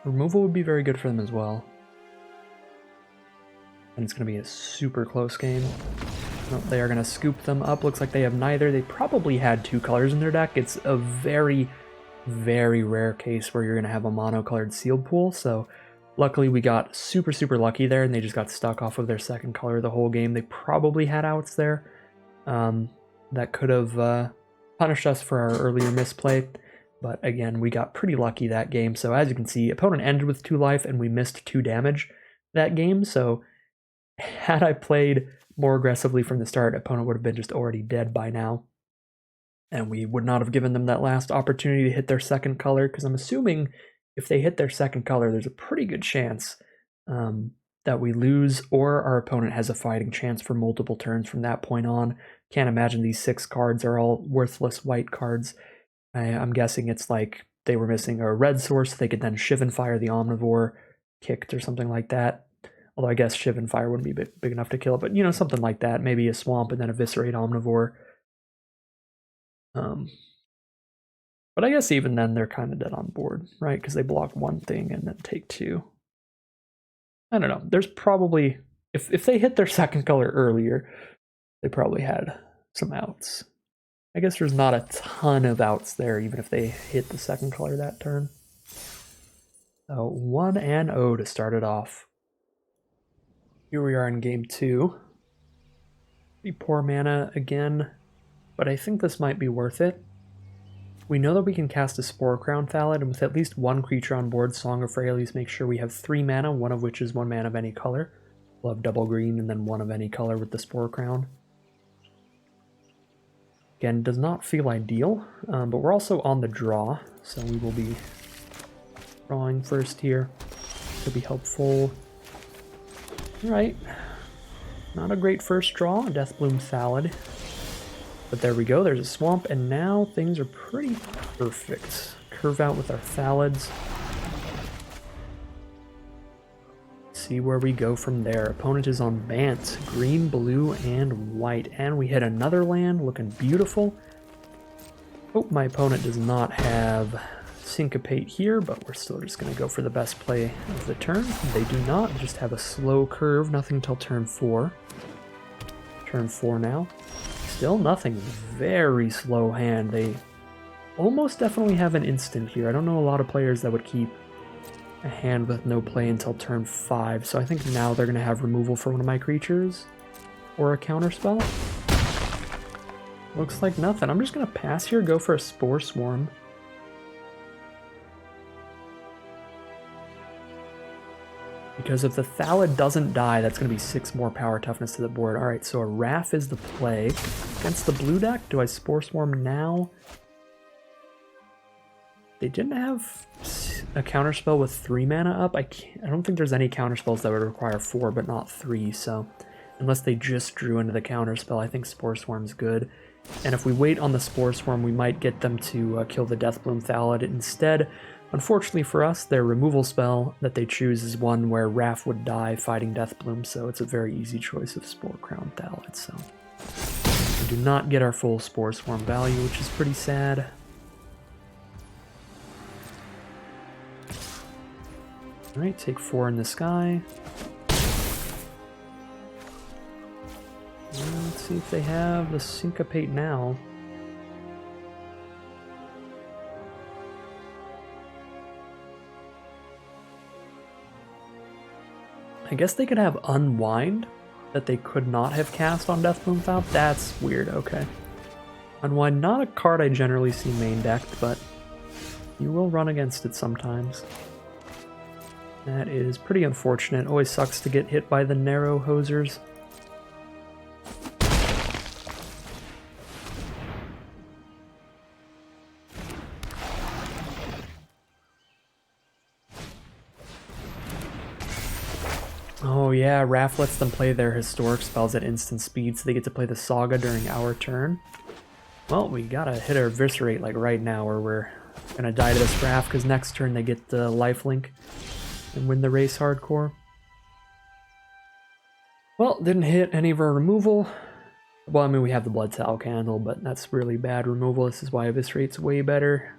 Removal would be very good for them as well. And it's going to be a super close game. Nope, they are going to scoop them up. Looks like they have neither. They probably had 2 colors in their deck. It's a very, very rare case where you're going to have a monocolored sealed pool. So luckily we got super, super lucky there, and they just got stuck off of their second color the whole game. They probably had outs there that could have punished us for our earlier misplay. But again, we got pretty lucky that game. So as you can see, opponent ended with 2 life, and we missed 2 damage that game. So had I played more aggressively from the start, opponent would have been just already dead by now. And we would not have given them that last opportunity to hit their second color, because I'm assuming if they hit their second color, there's a pretty good chance that we lose, or our opponent has a fighting chance for multiple turns from that point on. Can't imagine these 6 cards are all worthless white cards. I'm guessing it's like they were missing a red source, they could then Shiv and Fire the Omnivore kicked or something like that. Although I guess Shiv and Fire wouldn't be big enough to kill it, but you know, something like that. Maybe a Swamp and then Eviscerate Omnivore. But I guess even then they're kind of dead on board, right? Because they block 1 thing and then take 2. I don't know. There's probably, if they hit their second color earlier, they probably had some outs. I guess there's not a ton of outs there, even if they hit the second color that turn. So 1-0 to start it off. Here we are in game 2. Pretty poor mana again, but I think this might be worth it. We know that we can cast a Spore Crown Thallid, and with at least 1 creature on board, Song of Freyalise makes sure we have 3 mana, one of which is 1 mana of any color. We'll have double green and then 1 of any color with the Spore Crown. Again, does not feel ideal, but we're also on the draw, so we will be drawing first here. Could be helpful. Alright, not a great first draw, Deathbloom Thallid. But there we go, there's a swamp, and now things are pretty perfect. Curve out with our Thallids. See where we go from there. Opponent is on Bant, green, blue, and white. And we hit another land, looking beautiful. Oh, my opponent does not have Syncopate here, but we're still just going to go for the best play of the turn. They do not, just have a slow curve, nothing until turn 4. Turn 4 now. Still nothing, very slow hand. They almost definitely have an instant here. I don't know a lot of players that would keep a hand with no play until turn 5, so I think now they're going to have removal for one of my creatures. Or a counterspell. Looks like nothing. I'm just going to pass here, go for a Spore Swarm. Because if the Thallid doesn't die, that's going to be 6 more power toughness to the board. Alright, so a Wrath is the play. Against the blue deck, do I Spore Swarm now? They didn't have a counterspell with 3 mana up. I don't think there's any counterspells that would require 4, but not 3, so unless they just drew into the counterspell, I think Spore Swarm's good. And if we wait on the Spore Swarm, we might get them to kill the Deathbloom Thallid instead. Unfortunately for us, their removal spell that they choose is one where Wrath would die fighting Deathbloom, so it's a very easy choice of Spore Crown Thallid. So we do not get our full Spore Swarm value, which is pretty sad. Alright, take 4 in the sky. Let's see if they have the Syncopate now. I guess they could have Unwind that they could not have cast on Deathbloom Thallid. That's weird, okay. Unwind, not a card I generally see main decked, but you will run against it sometimes. That is pretty unfortunate. Always sucks to get hit by the narrow hosers. Oh yeah, Wrath lets them play their historic spells at instant speed, so they get to play the Saga during our turn. Well, we gotta hit our Eviscerate like right now, or we're gonna die to this Wrath, because next turn they get the lifelink and win the race hardcore. Well, didn't hit any of our removal. Well, I mean, we have the Blood Talc Candle, but that's really bad removal. This is why Eviscerate's way better.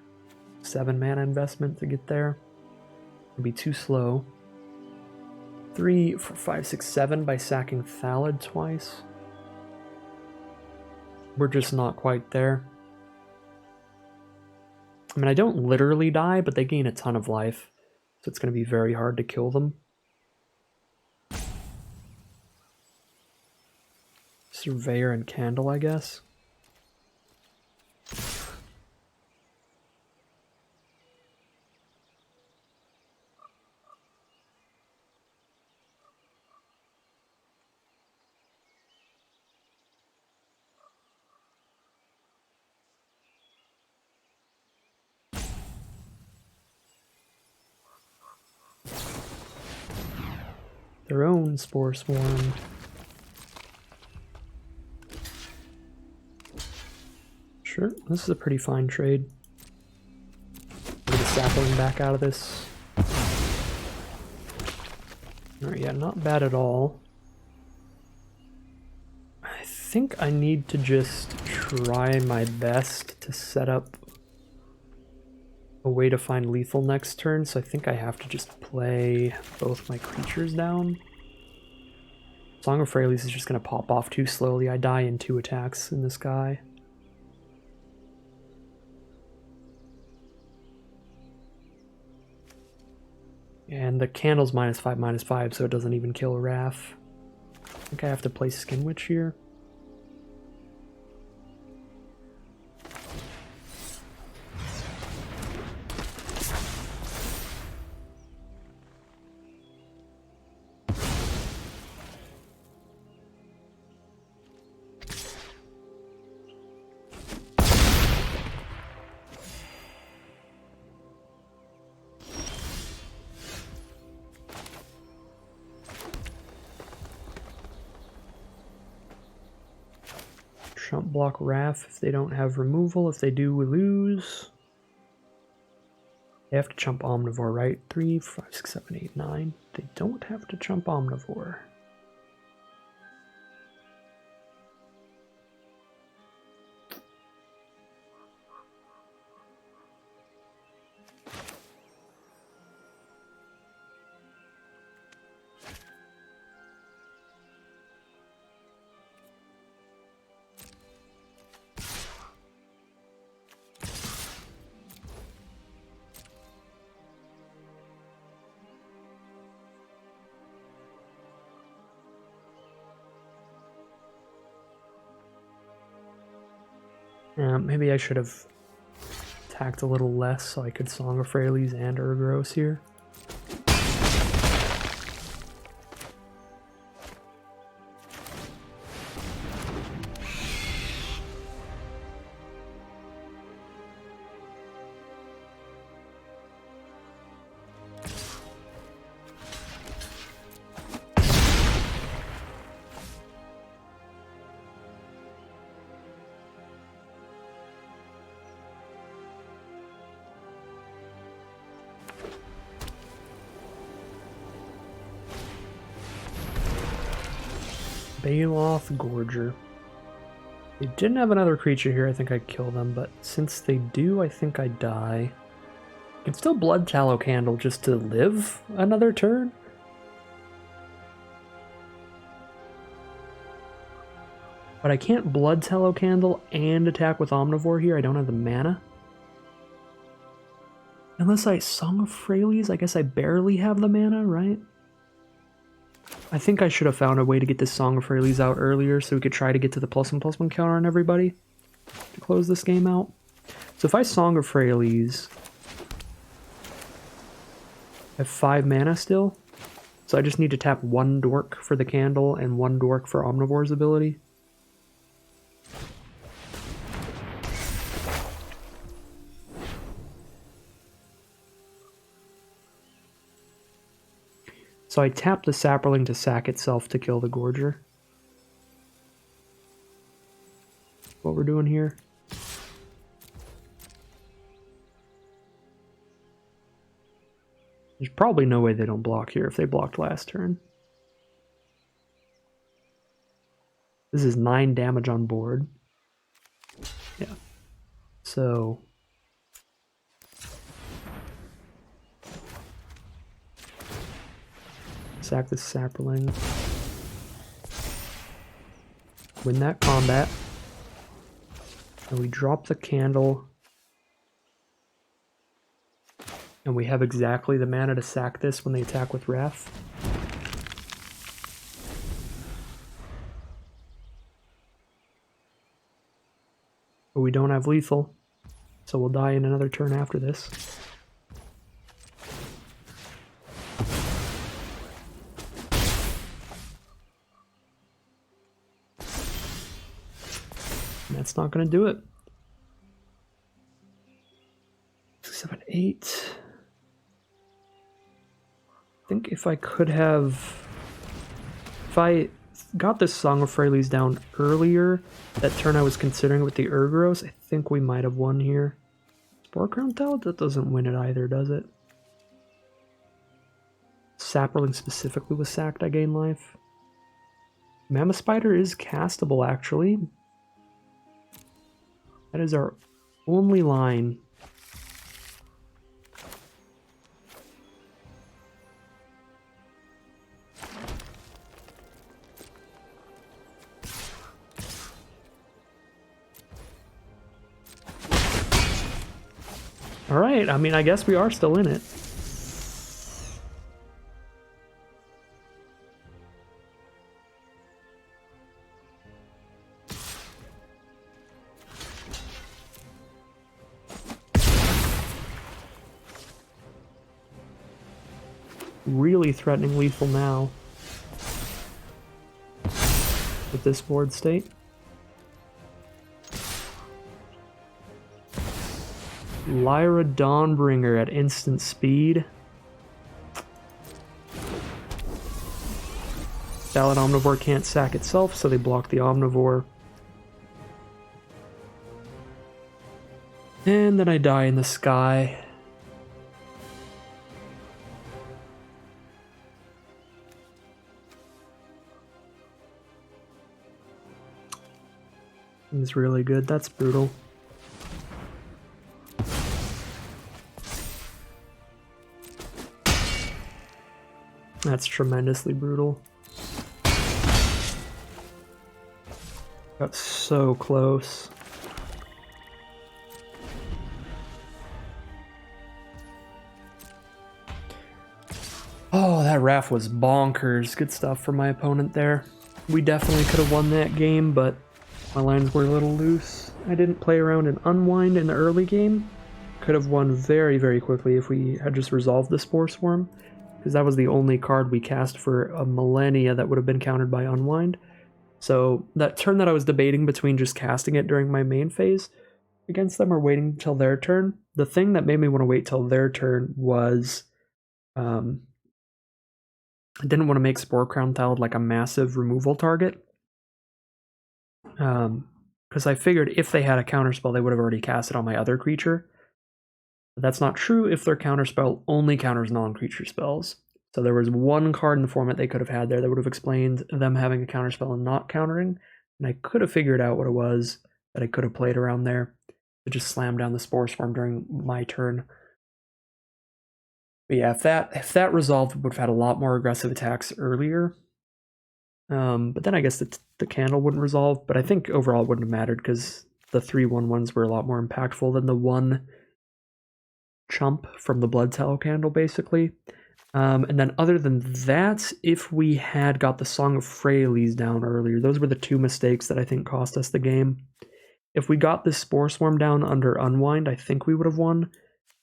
7 mana investment to get there. It'd be too slow. 3, 4, 5, 6, 7 by sacking Thallid twice. We're just not quite there. I mean, I don't literally die, but they gain a ton of life, so it's going to be very hard to kill them. Surveyor and Candle, I guess. Their own Spore Swarm. Sure, this is a pretty fine trade. Get the sapling back out of this. Alright, yeah, not bad at all. I think I need to just try my best to set up a way to find lethal next turn, so I think I have to just play both my creatures down. Song of Freyalise is just going to pop off too slowly. I die in 2 attacks in this guy. And the candle's -5/-5, so it doesn't even kill Wrath. I think I have to play Skin Witch here. Trump block Wrath if they don't have removal. If they do, we lose. They have to chump Omnivore, right? 3, 5, 6, 7, 8, 9. They don't have to chump Omnivore. Maybe I should have attacked a little less so I could Song of Freyalise and Urgros here. Baloth Gorger. They didn't have another creature here, I think I'd kill them, but since they do, I think I die. I can still Blood Tallow Candle just to live another turn. But I can't Blood Tallow Candle and attack with Omnivore here, I don't have the mana. Unless I Song of Freyalise, I guess I barely have the mana, right? I think I should have found a way to get this Song of Freyalise out earlier so we could try to get to the +1/+1 counter on everybody to close this game out. So if I Song of Freyalise, I have 5 mana still, so I just need to tap 1 Dork for the candle and 1 Dork for Omnivore's ability. So I tap the Saproling to sack itself to kill the Gorger. What we're doing here. There's probably no way they don't block here if they blocked last turn. This is 9 damage on board. Yeah. So Sack this Sapperling. Win that combat. And we drop the candle. And we have exactly the mana to sack this when they attack with Wrath. But we don't have lethal, so we'll die in another turn after this. And that's not going to do it. 6, 7, 8. I think if I could have... If I got this Song of Freyalise down earlier, that turn I was considering with the Urgros, I think we might have won here. Spore Crown Talent? That doesn't win it either, does it? Sapperling specifically was sacked, I gain life. Mammoth Spider is castable, actually. That is our only line. Alright, I mean, I guess we are still in it. Really threatening lethal now with this board state. Lyra Dawnbringer at instant speed. Valid Omnivore can't sack itself, so they block the Omnivore. And then I die in the sky. It's really good. That's brutal. That's tremendously brutal. Got so close. Oh, that Wrath was bonkers. Good stuff for my opponent there. We definitely could have won that game, but my lines were a little loose. I didn't play around an Unwind in the early game. Could have won very, very quickly if we had just resolved the Spore Swarm, because that was the only card we cast for a millennia that would have been countered by Unwind. So that turn that I was debating between just casting it during my main phase against them or waiting till their turn, the thing that made me want to wait till their turn was I didn't want to make Spore Crown Thallid like a massive removal target. Because I figured if they had a counterspell, they would have already cast it on my other creature. But that's not true if their counterspell only counters non-creature spells. So there was one card in the format they could have had there that would have explained them having a counterspell and not countering. And I could have figured out what it was that I could have played around there to just slam down the Spore Swarm during my turn. But yeah, if that resolved, we would have had a lot more aggressive attacks earlier. But then I guess the candle wouldn't resolve, but I think overall it wouldn't have mattered because the 3/1/1s were a lot more impactful than the one chump from the Blood Tallow candle, basically. And then other than that, if we had got the Song of Freyalise down earlier, those were the two mistakes that I think cost us the game. If we got this Spore Swarm down under Unwind, I think we would have won.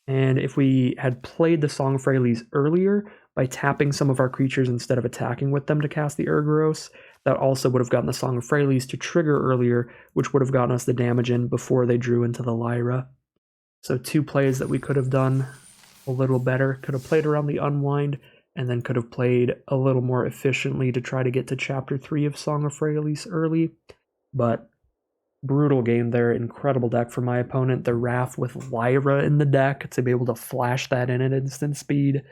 And if we had played the Song of Freyalise earlier by tapping some of our creatures instead of attacking with them to cast the Urgros, that also would have gotten the Song of Freyalise to trigger earlier, which would have gotten us the damage in before they drew into the Lyra. So two plays that we could have done a little better. Could have played around the Unwind, and then could have played a little more efficiently to try to get to Chapter 3 of Song of Freyalise early. But brutal game there. Incredible deck for my opponent. The Wrath with Lyra in the deck to be able to flash that in at instant speed.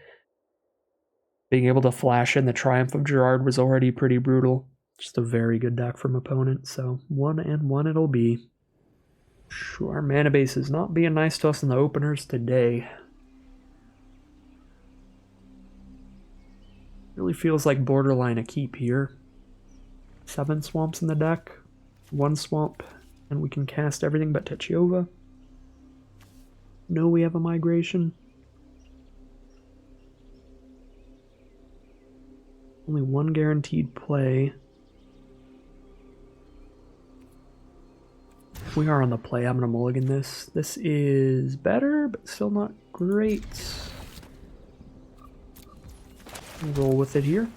Being able to flash in the Triumph of Gerard was already pretty brutal. Just a very good deck from opponent. So 1-1 it'll be. Our mana base is not being nice to us in the openers today. Really feels like borderline a keep here. 7 swamps in the deck, 1 swamp, and we can cast everything but Techiova. No, we have a migration. Only 1 guaranteed play. If we are on the play, I'm going to mulligan this. This is better, but still not great. Roll with it here.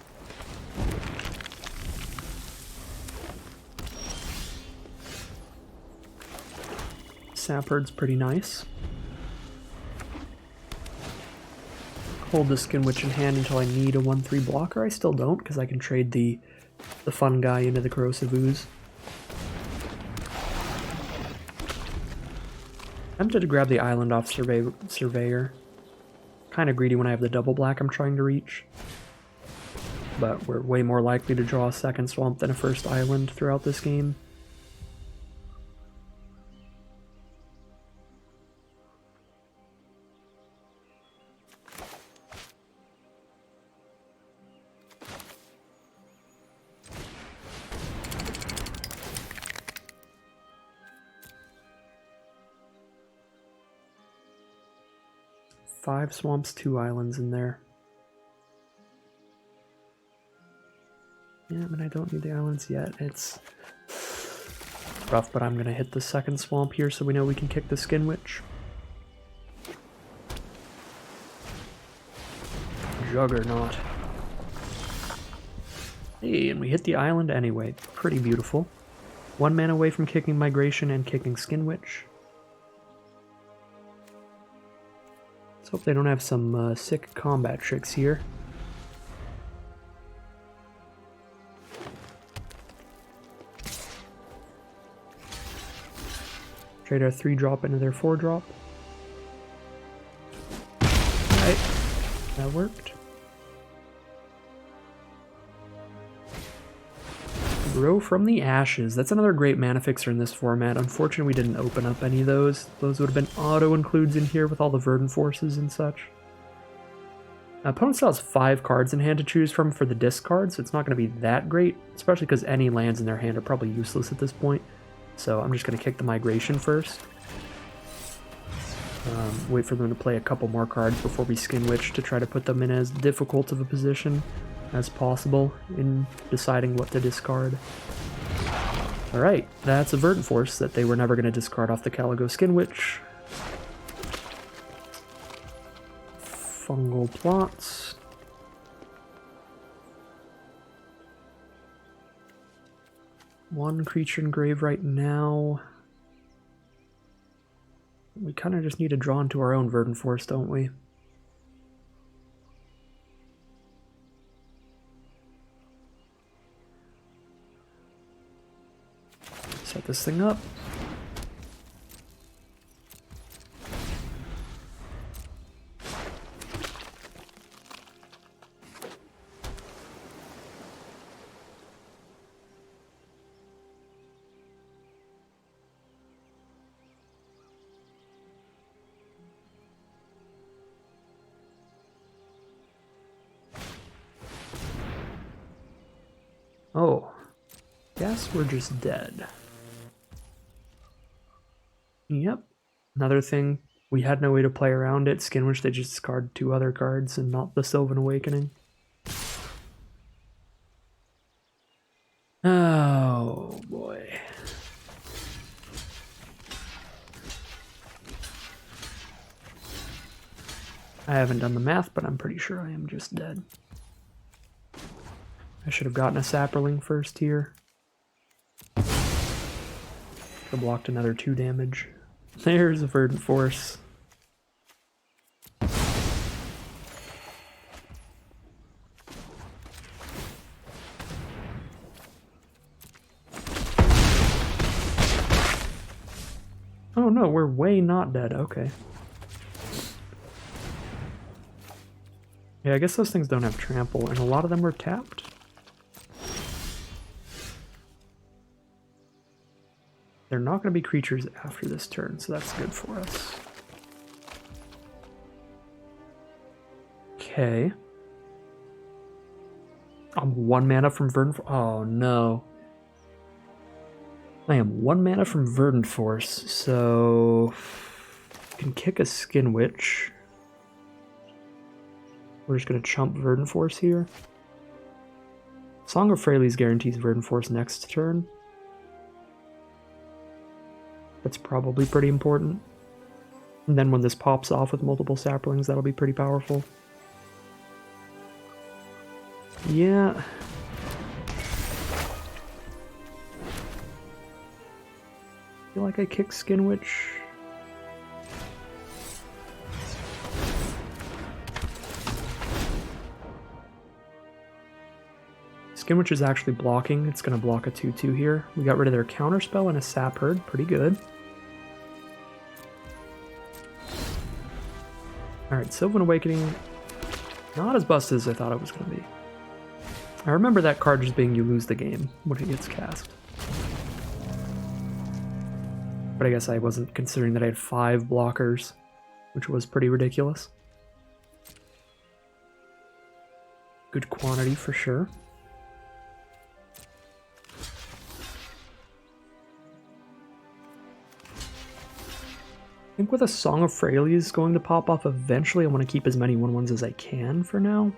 Sapherd's pretty nice. Hold the Skin Witch in hand until I need a 1/3 blocker. I still don't, because I can trade the fun guy into the Corrosive Ooze. I'm tempted to grab the island off Surveyor. Kind of greedy when I have the double black I'm trying to reach. But we're way more likely to draw a second swamp than a first island throughout this game. Five swamps, 2 islands in there. Yeah, but I don't need the islands yet. It's rough, but I'm going to hit the second swamp here so we know we can kick the Skin Witch. Juggernaut. Hey, and we hit the island anyway. Pretty beautiful. 1 mana away from kicking Migration and kicking Skin Witch. Let's hope they don't have some sick combat tricks here. Trade our 3-drop into their 4-drop. Alright, that worked. Grow from the Ashes. That's another great mana fixer in this format. Unfortunately, we didn't open up any of those. Those would have been auto-includes in here with all the Verdant Forces and such. Opponent still has 5 cards in hand to choose from for the discard, so it's not going to be that great, especially because any lands in their hand are probably useless at this point. So I'm just going to kick the Migration first. Wait for them to play a couple more cards before we Skin Witch to try to put them in as difficult of a position as possible in deciding what to discard. Alright, that's a Verdant Force that they were never going to discard off the Caligo Skin Witch. Fungal Plots. One creature in grave right now. We kind of just need to draw into our own Verdant Force, don't we? Set this thing up. Oh, guess we're just dead. Yep, another thing, we had no way to play around it. Skin Witch, they just discard 2 other cards and not the Sylvan Awakening. Oh boy. I haven't done the math, but I'm pretty sure I am just dead. I should have gotten a Sapperling first here. Could have blocked another 2 damage. There's a Verdant Force. Oh no, we're way not dead. Okay. Yeah, I guess those things don't have trample, and a lot of them were tapped. They're not going to be creatures after this turn, so that's good for us. Okay. I'm 1 mana from Verdant Force. Oh no. I am 1 mana from Verdant Force, so I can kick a Skin Witch. We're just gonna chump Verdant Force here. Song of Freyalise guarantees Verdant Force next turn. That's probably pretty important. And then when this pops off with multiple saplings, that'll be pretty powerful. Yeah. I feel like I kick Skin Witch. Skin Witch is actually blocking. It's going to block a 2/2 here. We got rid of their counterspell and a Sap Herd. Pretty good. Alright, Sylvan Awakening. Not as busted as I thought it was going to be. I remember that card just being you lose the game when it gets cast. But I guess I wasn't considering that I had 5 blockers, which was pretty ridiculous. Good quantity for sure. I think with a Song of Freyalise going to pop off eventually, I want to keep as many 1/1s as I can for now.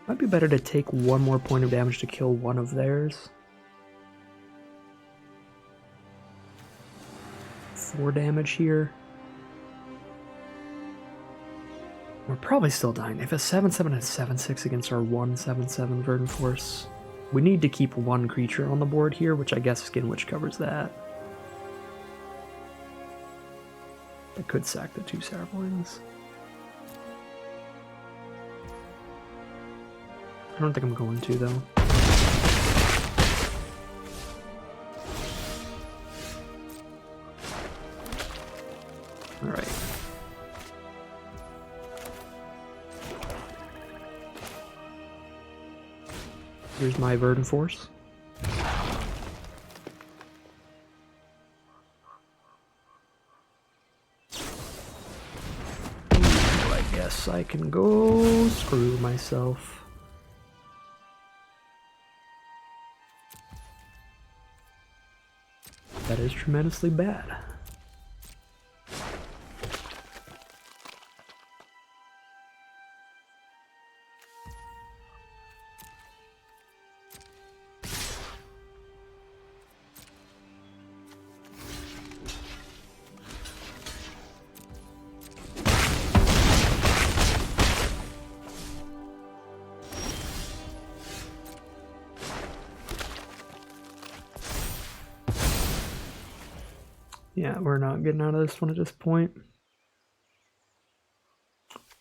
Might be better to take 1 more point of damage to kill one of theirs. 4 damage here. We're probably still dying. They have a 7/7 and 7/6 against our 1/7/7 Verdant Force. We need to keep 1 creature on the board here, which I guess Skin Witch covers that. I could sack the 2 saplings. I don't think I'm going to, though. Alright. Here's my Verdant Force. I guess I can go screw myself. That is tremendously bad. Yeah, we're not getting out of this one at this point.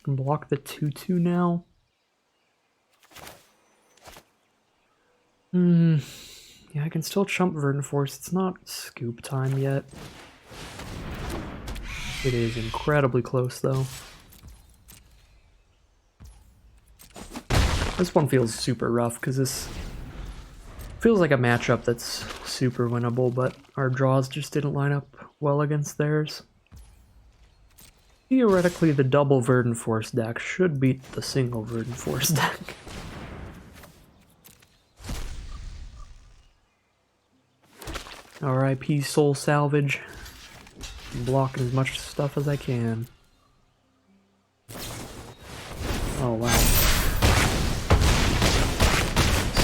Can block the 2/2 now. Yeah, I can still chump Verdant Force. It's not scoop time yet. It is incredibly close, though. This one feels super rough, because this feels like a matchup that's super winnable, but our draws just didn't line up well against theirs. Theoretically, the double Verdant Force deck should beat the single Verdant Force deck. RIP Soul Salvage. I'm blocking as much stuff as I can. Oh wow.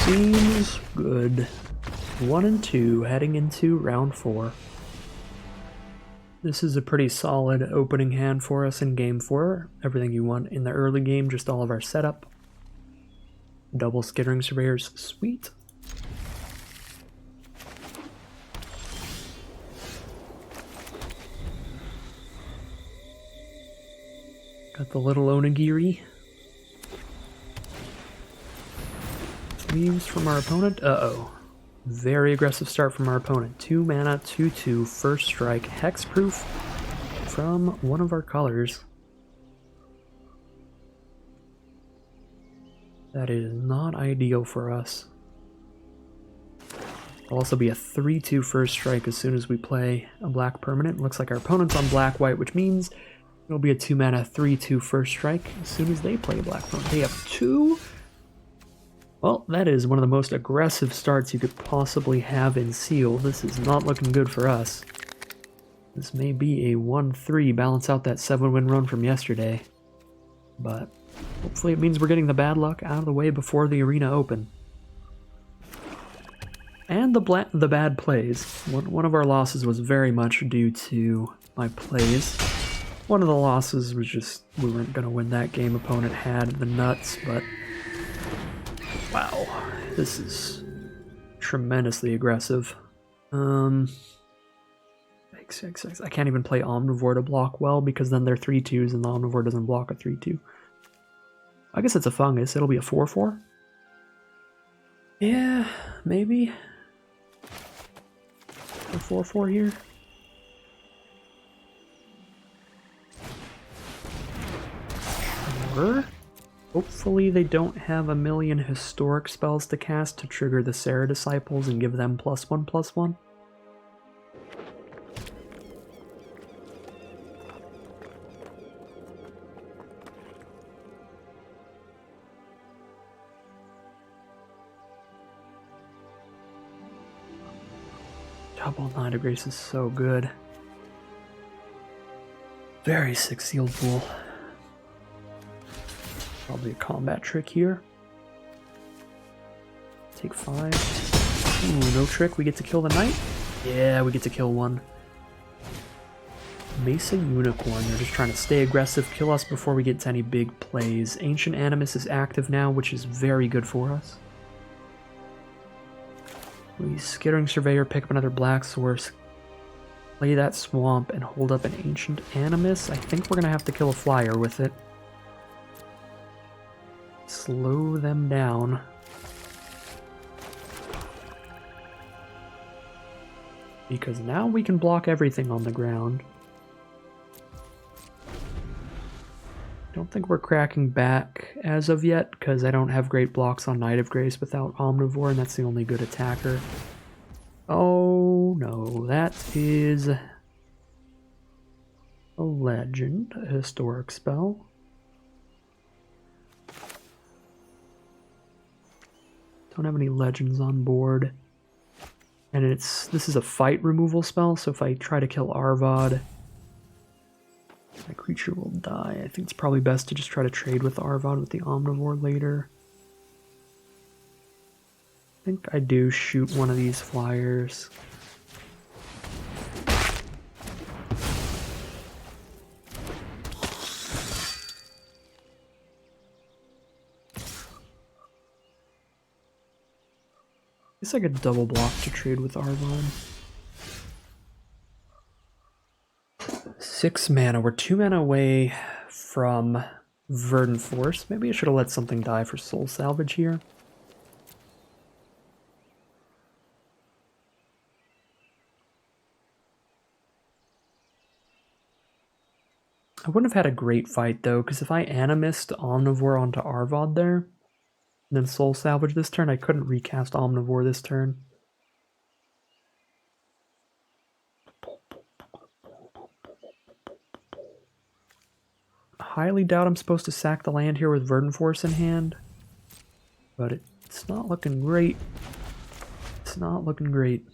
Seems good. 1 and 2 heading into round 4. This is a pretty solid opening hand for us in game 4. Everything you want in the early game, just all of our setup. Double Skittering Surveyors, sweet. Got the little Onigiri. Leaves from our opponent. Uh-oh. Very aggressive start from our opponent. 2 mana, 2/2, first strike, hexproof from one of our colors. That is not ideal for us. It'll also be a 3/2 first strike as soon as we play a black permanent. Looks like our opponent's on black-white, which means It'll be a 2-mana 3/2 first strike as soon as they play Blackthorn. They have 2. Well, that is one of the most aggressive starts you could possibly have in Seal. This is not looking good for us. This may be a 1-3, balance out that 7-win run from yesterday. But hopefully it means we're getting the bad luck out of the way before the Arena Open. And the bad plays. One of our losses was very much due to my plays. One of the losses was just, we weren't going to win that game. Opponent had the nuts, but wow, this is tremendously aggressive. I can't even play Omnivore to block well because then they're 3/2s and the Omnivore doesn't block a 3/2. I guess it's a fungus. It'll be a 4/4. Yeah, maybe. A 4/4 here. Or hopefully they don't have a million historic spells to cast to trigger the Sarah Disciples and give them +1/+1. Double Knight of Grace is so good. Very sick sealed pool. Probably a combat trick here. Take 5. Ooh, no trick. We get to kill the knight? Yeah, we get to kill one. Mesa Unicorn. They're just trying to stay aggressive, kill us before we get to any big plays. Ancient Animus is active now, which is very good for us. We Skittering Surveyor, pick up another Black Source, play that Swamp, and hold up an Ancient Animus. I think we're going to have to kill a flyer with it. Slow them down. Because now we can block everything on the ground. Don't think we're cracking back as of yet, because I don't have great blocks on Knight of Grace without Omnivore, and that's the only good attacker. Oh no, that is a legend, a historic spell. Don't have any legends on board. And this is a fight removal spell, so if I try to kill Arvad, my creature will die. I think it's probably best to just try to trade with Arvad with the Omnivore later. I think I do shoot one of these flyers. I guess I could double block to trade with Arvad. 6 mana. We're 2 mana away from Verdant Force. Maybe I should have let something die for Soul Salvage here. I wouldn't have had a great fight though, because if I Animist Omnivore onto Arvad there, and then Soul Salvage this turn, I couldn't recast Omnivore this turn. Highly doubt I'm supposed to sack the land here with Verdant Force in hand, but it's not looking great. It's not looking great.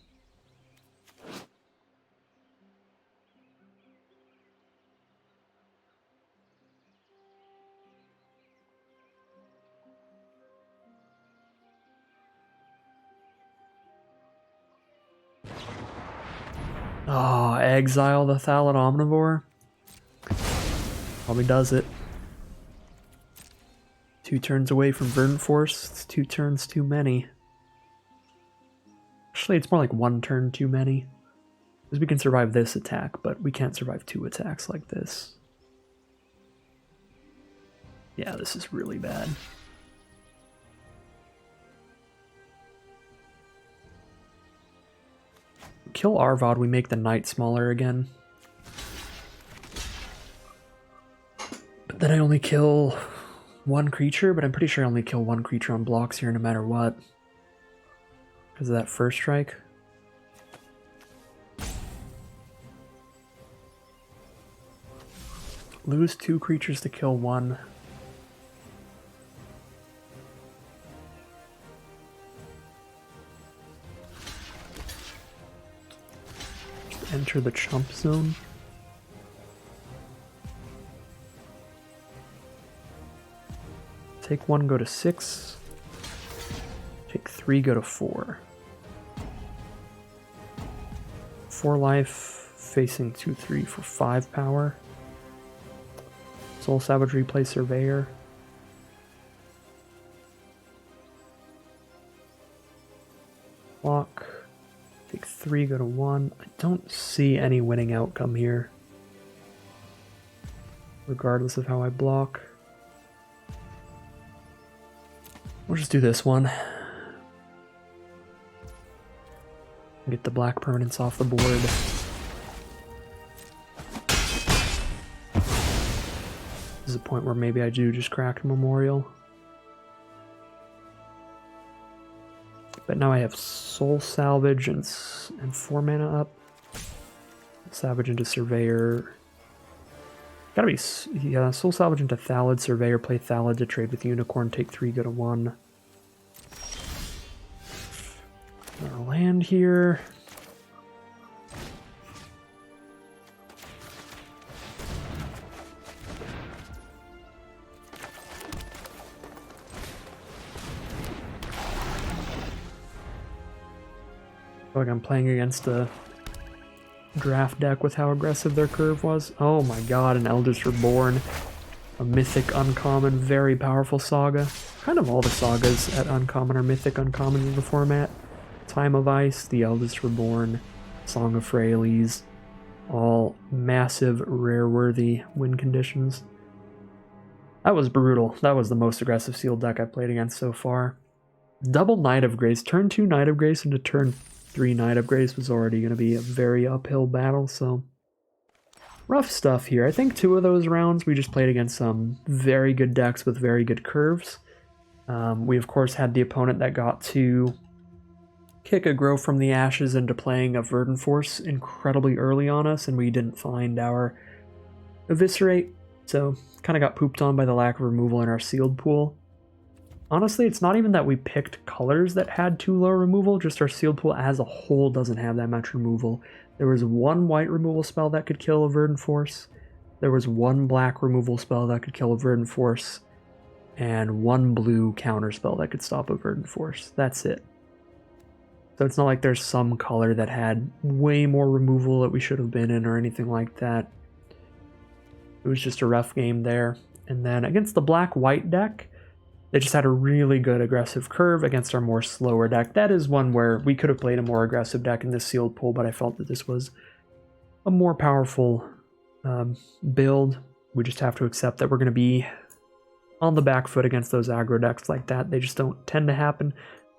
Oh, exile the Thallid Omnivore. Probably does it. 2 turns away from Verdant Force. It's 2 turns too many. Actually, it's more like 1 turn too many. Because we can survive this attack, but we can't survive 2 attacks like this. Yeah, this is really bad. Kill Arvad, we make the knight smaller again. But then I only kill 1 creature, but I'm pretty sure I only kill 1 creature on blocks here no matter what. Because of that first strike. Lose 2 creatures to kill 1. Just enter the chump zone. Take 1, go to 6. Take 3, go to 4. 4 life, facing 2/3 for 5 power. Soul Savagery, play Surveyor. Block. Take 3, go to 1. I don't see any winning outcome here, regardless of how I block. We'll just do this one. Get the black permanents off the board. This is a point where maybe I do just crack Memorial. But now I have Soul Salvage and 4 mana up. Salvage into Surveyor. Gotta be, yeah, Soul Salvage into Thallid, Surveyor, play Thallid to trade with Unicorn, take 3, go to 1. Another land here. I feel like I'm playing against a draft deck with how aggressive their curve was. Oh my god, an Eldest Reborn. A mythic uncommon, very powerful saga. Kind of all the sagas at uncommon are mythic uncommon in the format. Time of Ice, the Eldest Reborn, Song of Freyalise, all massive, rare-worthy win conditions. That was brutal. That was the most aggressive sealed deck I've played against so far. Double Knight of Grace. Turn 2 Knight of Grace into turn 3 Knight of Grace was already going to be a very uphill battle, so rough stuff here. I think 2 of those rounds we just played against some very good decks with very good curves. We, of course, had the opponent that got to kick a Grow from the Ashes into playing a Verdant Force incredibly early on us, and we didn't find our Eviscerate, so kind of got pooped on by the lack of removal in our sealed pool. Honestly, it's not even that we picked colors that had too low removal, just our sealed pool as a whole doesn't have that much removal. There was 1 white removal spell that could kill a Verdant Force, there was 1 black removal spell that could kill a Verdant Force, and 1 blue counter spell that could stop a Verdant Force. That's it. So it's not like there's some color that had way more removal that we should have been in or anything like that. It was just a rough game there. And then against the black-white deck, they just had a really good aggressive curve against our more slower deck. That is one where we could have played a more aggressive deck in this sealed pool, but I felt that this was a more powerful build. We just have to accept that we're going to be on the back foot against those aggro decks like that. They just don't tend to happen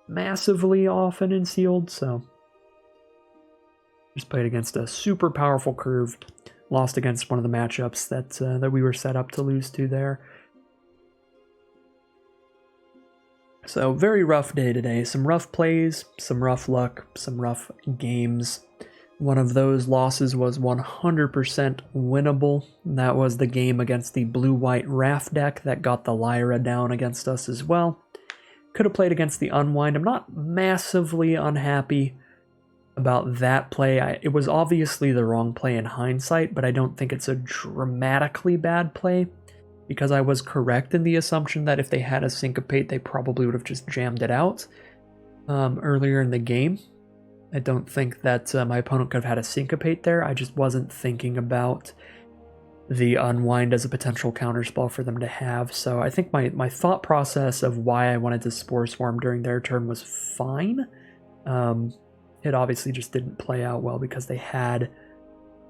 massively often in sealed, so just played against a super powerful curve. Lost against one of the matchups that we were set up to lose to there. So very rough day today. Some rough plays, some rough luck, some rough games. One of those losses was 100% winnable. That was the game against the blue-white Raft deck that got the Lyra down against us as well. Could have played against the Unwind. I'm not massively unhappy about that play. It was obviously the wrong play in hindsight, but I don't think it's a dramatically bad play, because I was correct in the assumption that if they had a Syncopate, they probably would have just jammed it out earlier in the game. I don't think that my opponent could have had a Syncopate there. I just wasn't thinking about the Unwind as a potential counterspell for them to have. So I think my thought process of why I wanted to Spore Swarm during their turn was fine. It obviously just didn't play out well because they had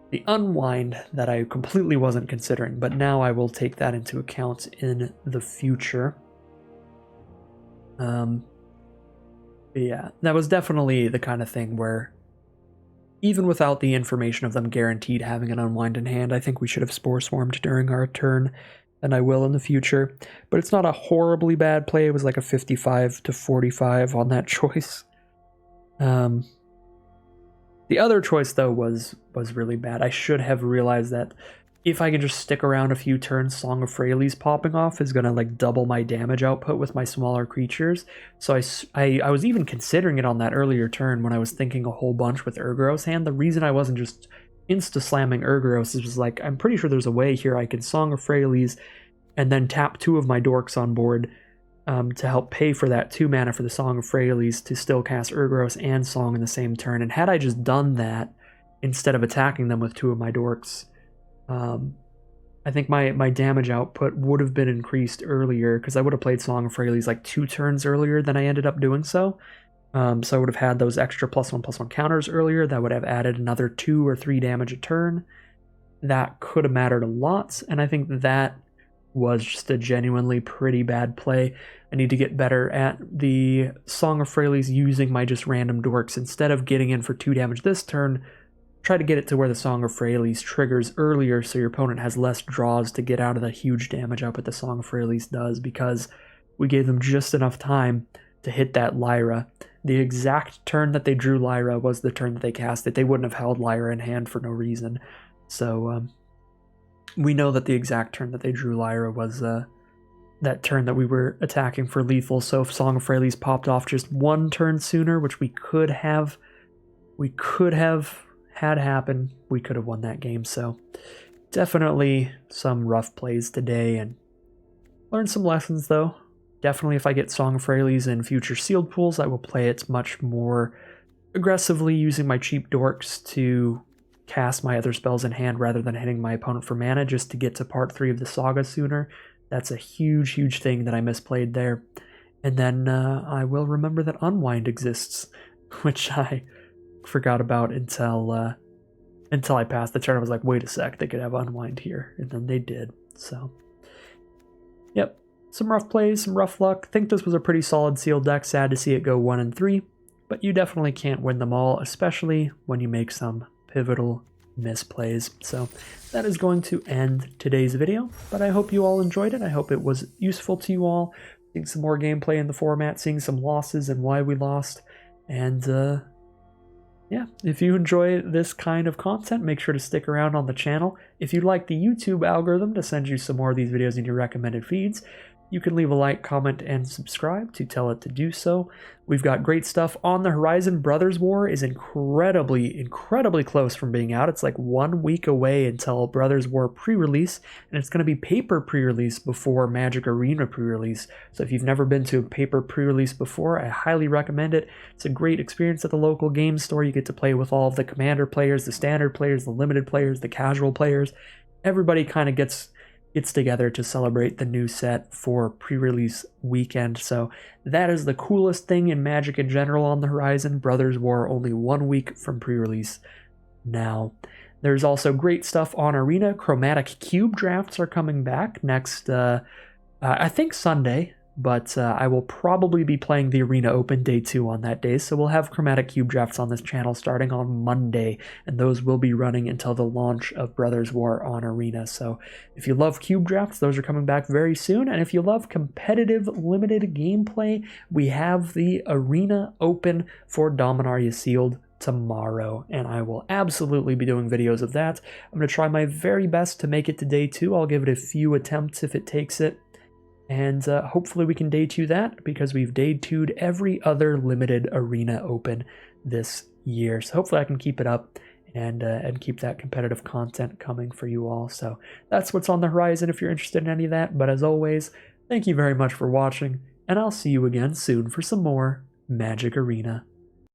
the Unwind that I completely wasn't considering, but now I will take that into account in the future. Yeah, that was definitely the kind of thing where, even without the information of them guaranteed having an Unwind in hand, I think we should have Spore Swarmed during our turn, and I will in the future. But it's not a horribly bad play. It was like a 55 to 45 on that choice. The other choice, though, was really bad. I should have realized that if I can just stick around a few turns, Song of Freyalise popping off is gonna like double my damage output with my smaller creatures. So I was even considering it on that earlier turn when I was thinking a whole bunch with Urgoros hand. The reason I wasn't just insta-slamming Urgoros is like, I'm pretty sure there's a way here I can Song of Freyalise and then tap 2 of my dorks on board to help pay for that 2 mana for the Song of Freyalise to still cast Urgoros and Song in the same turn. And had I just done that instead of attacking them with 2 of my dorks, I think my damage output would have been increased earlier because I would have played Song of Freyalise like 2 turns earlier than I ended up doing so. So I would have had those extra +1/+1 counters earlier that would have added another 2 or 3 damage a turn. That could have mattered a lot, and I think that was just a genuinely pretty bad play. I need to get better at the Song of Freyalise using my just random dorks. Instead of getting in for 2 damage this turn, try to get it to where the Song of Freyalise triggers earlier so your opponent has less draws to get out of the huge damage output the Song of Freyalise does, because we gave them just enough time to hit that Lyra. The exact turn that they drew Lyra was the turn that they cast it. They wouldn't have held Lyra in hand for no reason. So we know that the exact turn that they drew Lyra was that turn that we were attacking for lethal. So if Song of Freyalise popped off just 1 turn sooner, which we could have had happen, we could have won that game. So definitely some rough plays today, and learned some lessons though. Definitely if I get Song of Freyalise in future sealed pools, I will play it much more aggressively using my cheap dorks to cast my other spells in hand rather than hitting my opponent for mana just to get to part 3 of the saga sooner. That's a huge thing that I misplayed there. And then I will remember that Unwind exists, which I forgot about until I passed the turn. I was like, wait a sec, they could have Unwind here, and then they did. So yep, some rough plays, some rough luck. Think this was a pretty solid sealed deck. Sad to see it go 1 and 3, but you definitely can't win them all, especially when you make some pivotal misplays. So that is going to end today's video, but I hope you all enjoyed it. I hope it was useful to you all, seeing some more gameplay in the format, seeing some losses and why we lost. And yeah, if you enjoy this kind of content, make sure to stick around on the channel. If you'd like the YouTube algorithm to send you some more of these videos in your recommended feeds, you can leave a like, comment, and subscribe to tell it to do so. We've got great stuff on the horizon. Brothers War is incredibly close from being out. It's like 1 week away until Brothers War pre-release, and it's going to be paper pre-release before Magic Arena pre-release. So if you've never been to a paper pre-release before, I highly recommend it. It's a great experience at the local game store. You get to play with all of the Commander players, the Standard players, the Limited players, the Casual players. Everybody kind of gets together to celebrate the new set for pre-release weekend. So that is the coolest thing in Magic in general on the horizon. Brothers War only 1 week from pre-release now. There's also great stuff on Arena. Chromatic Cube drafts are coming back next, I think Sunday, but I will probably be playing the Arena Open Day 2 on that day, so we'll have Chromatic Cube drafts on this channel starting on Monday, and those will be running until the launch of Brothers War on Arena. So if you love Cube drafts, those are coming back very soon, and if you love competitive limited gameplay, we have the Arena Open for Dominaria Sealed tomorrow, and I will absolutely be doing videos of that. I'm going to try my very best to make it to day 2. I'll give it a few attempts if it takes it. And hopefully we can day 2 that, because we've day 2'd every other limited Arena Open this year. So hopefully I can keep it up and keep that competitive content coming for you all. So that's what's on the horizon if you're interested in any of that. But as always, thank you very much for watching, and I'll see you again soon for some more Magic Arena.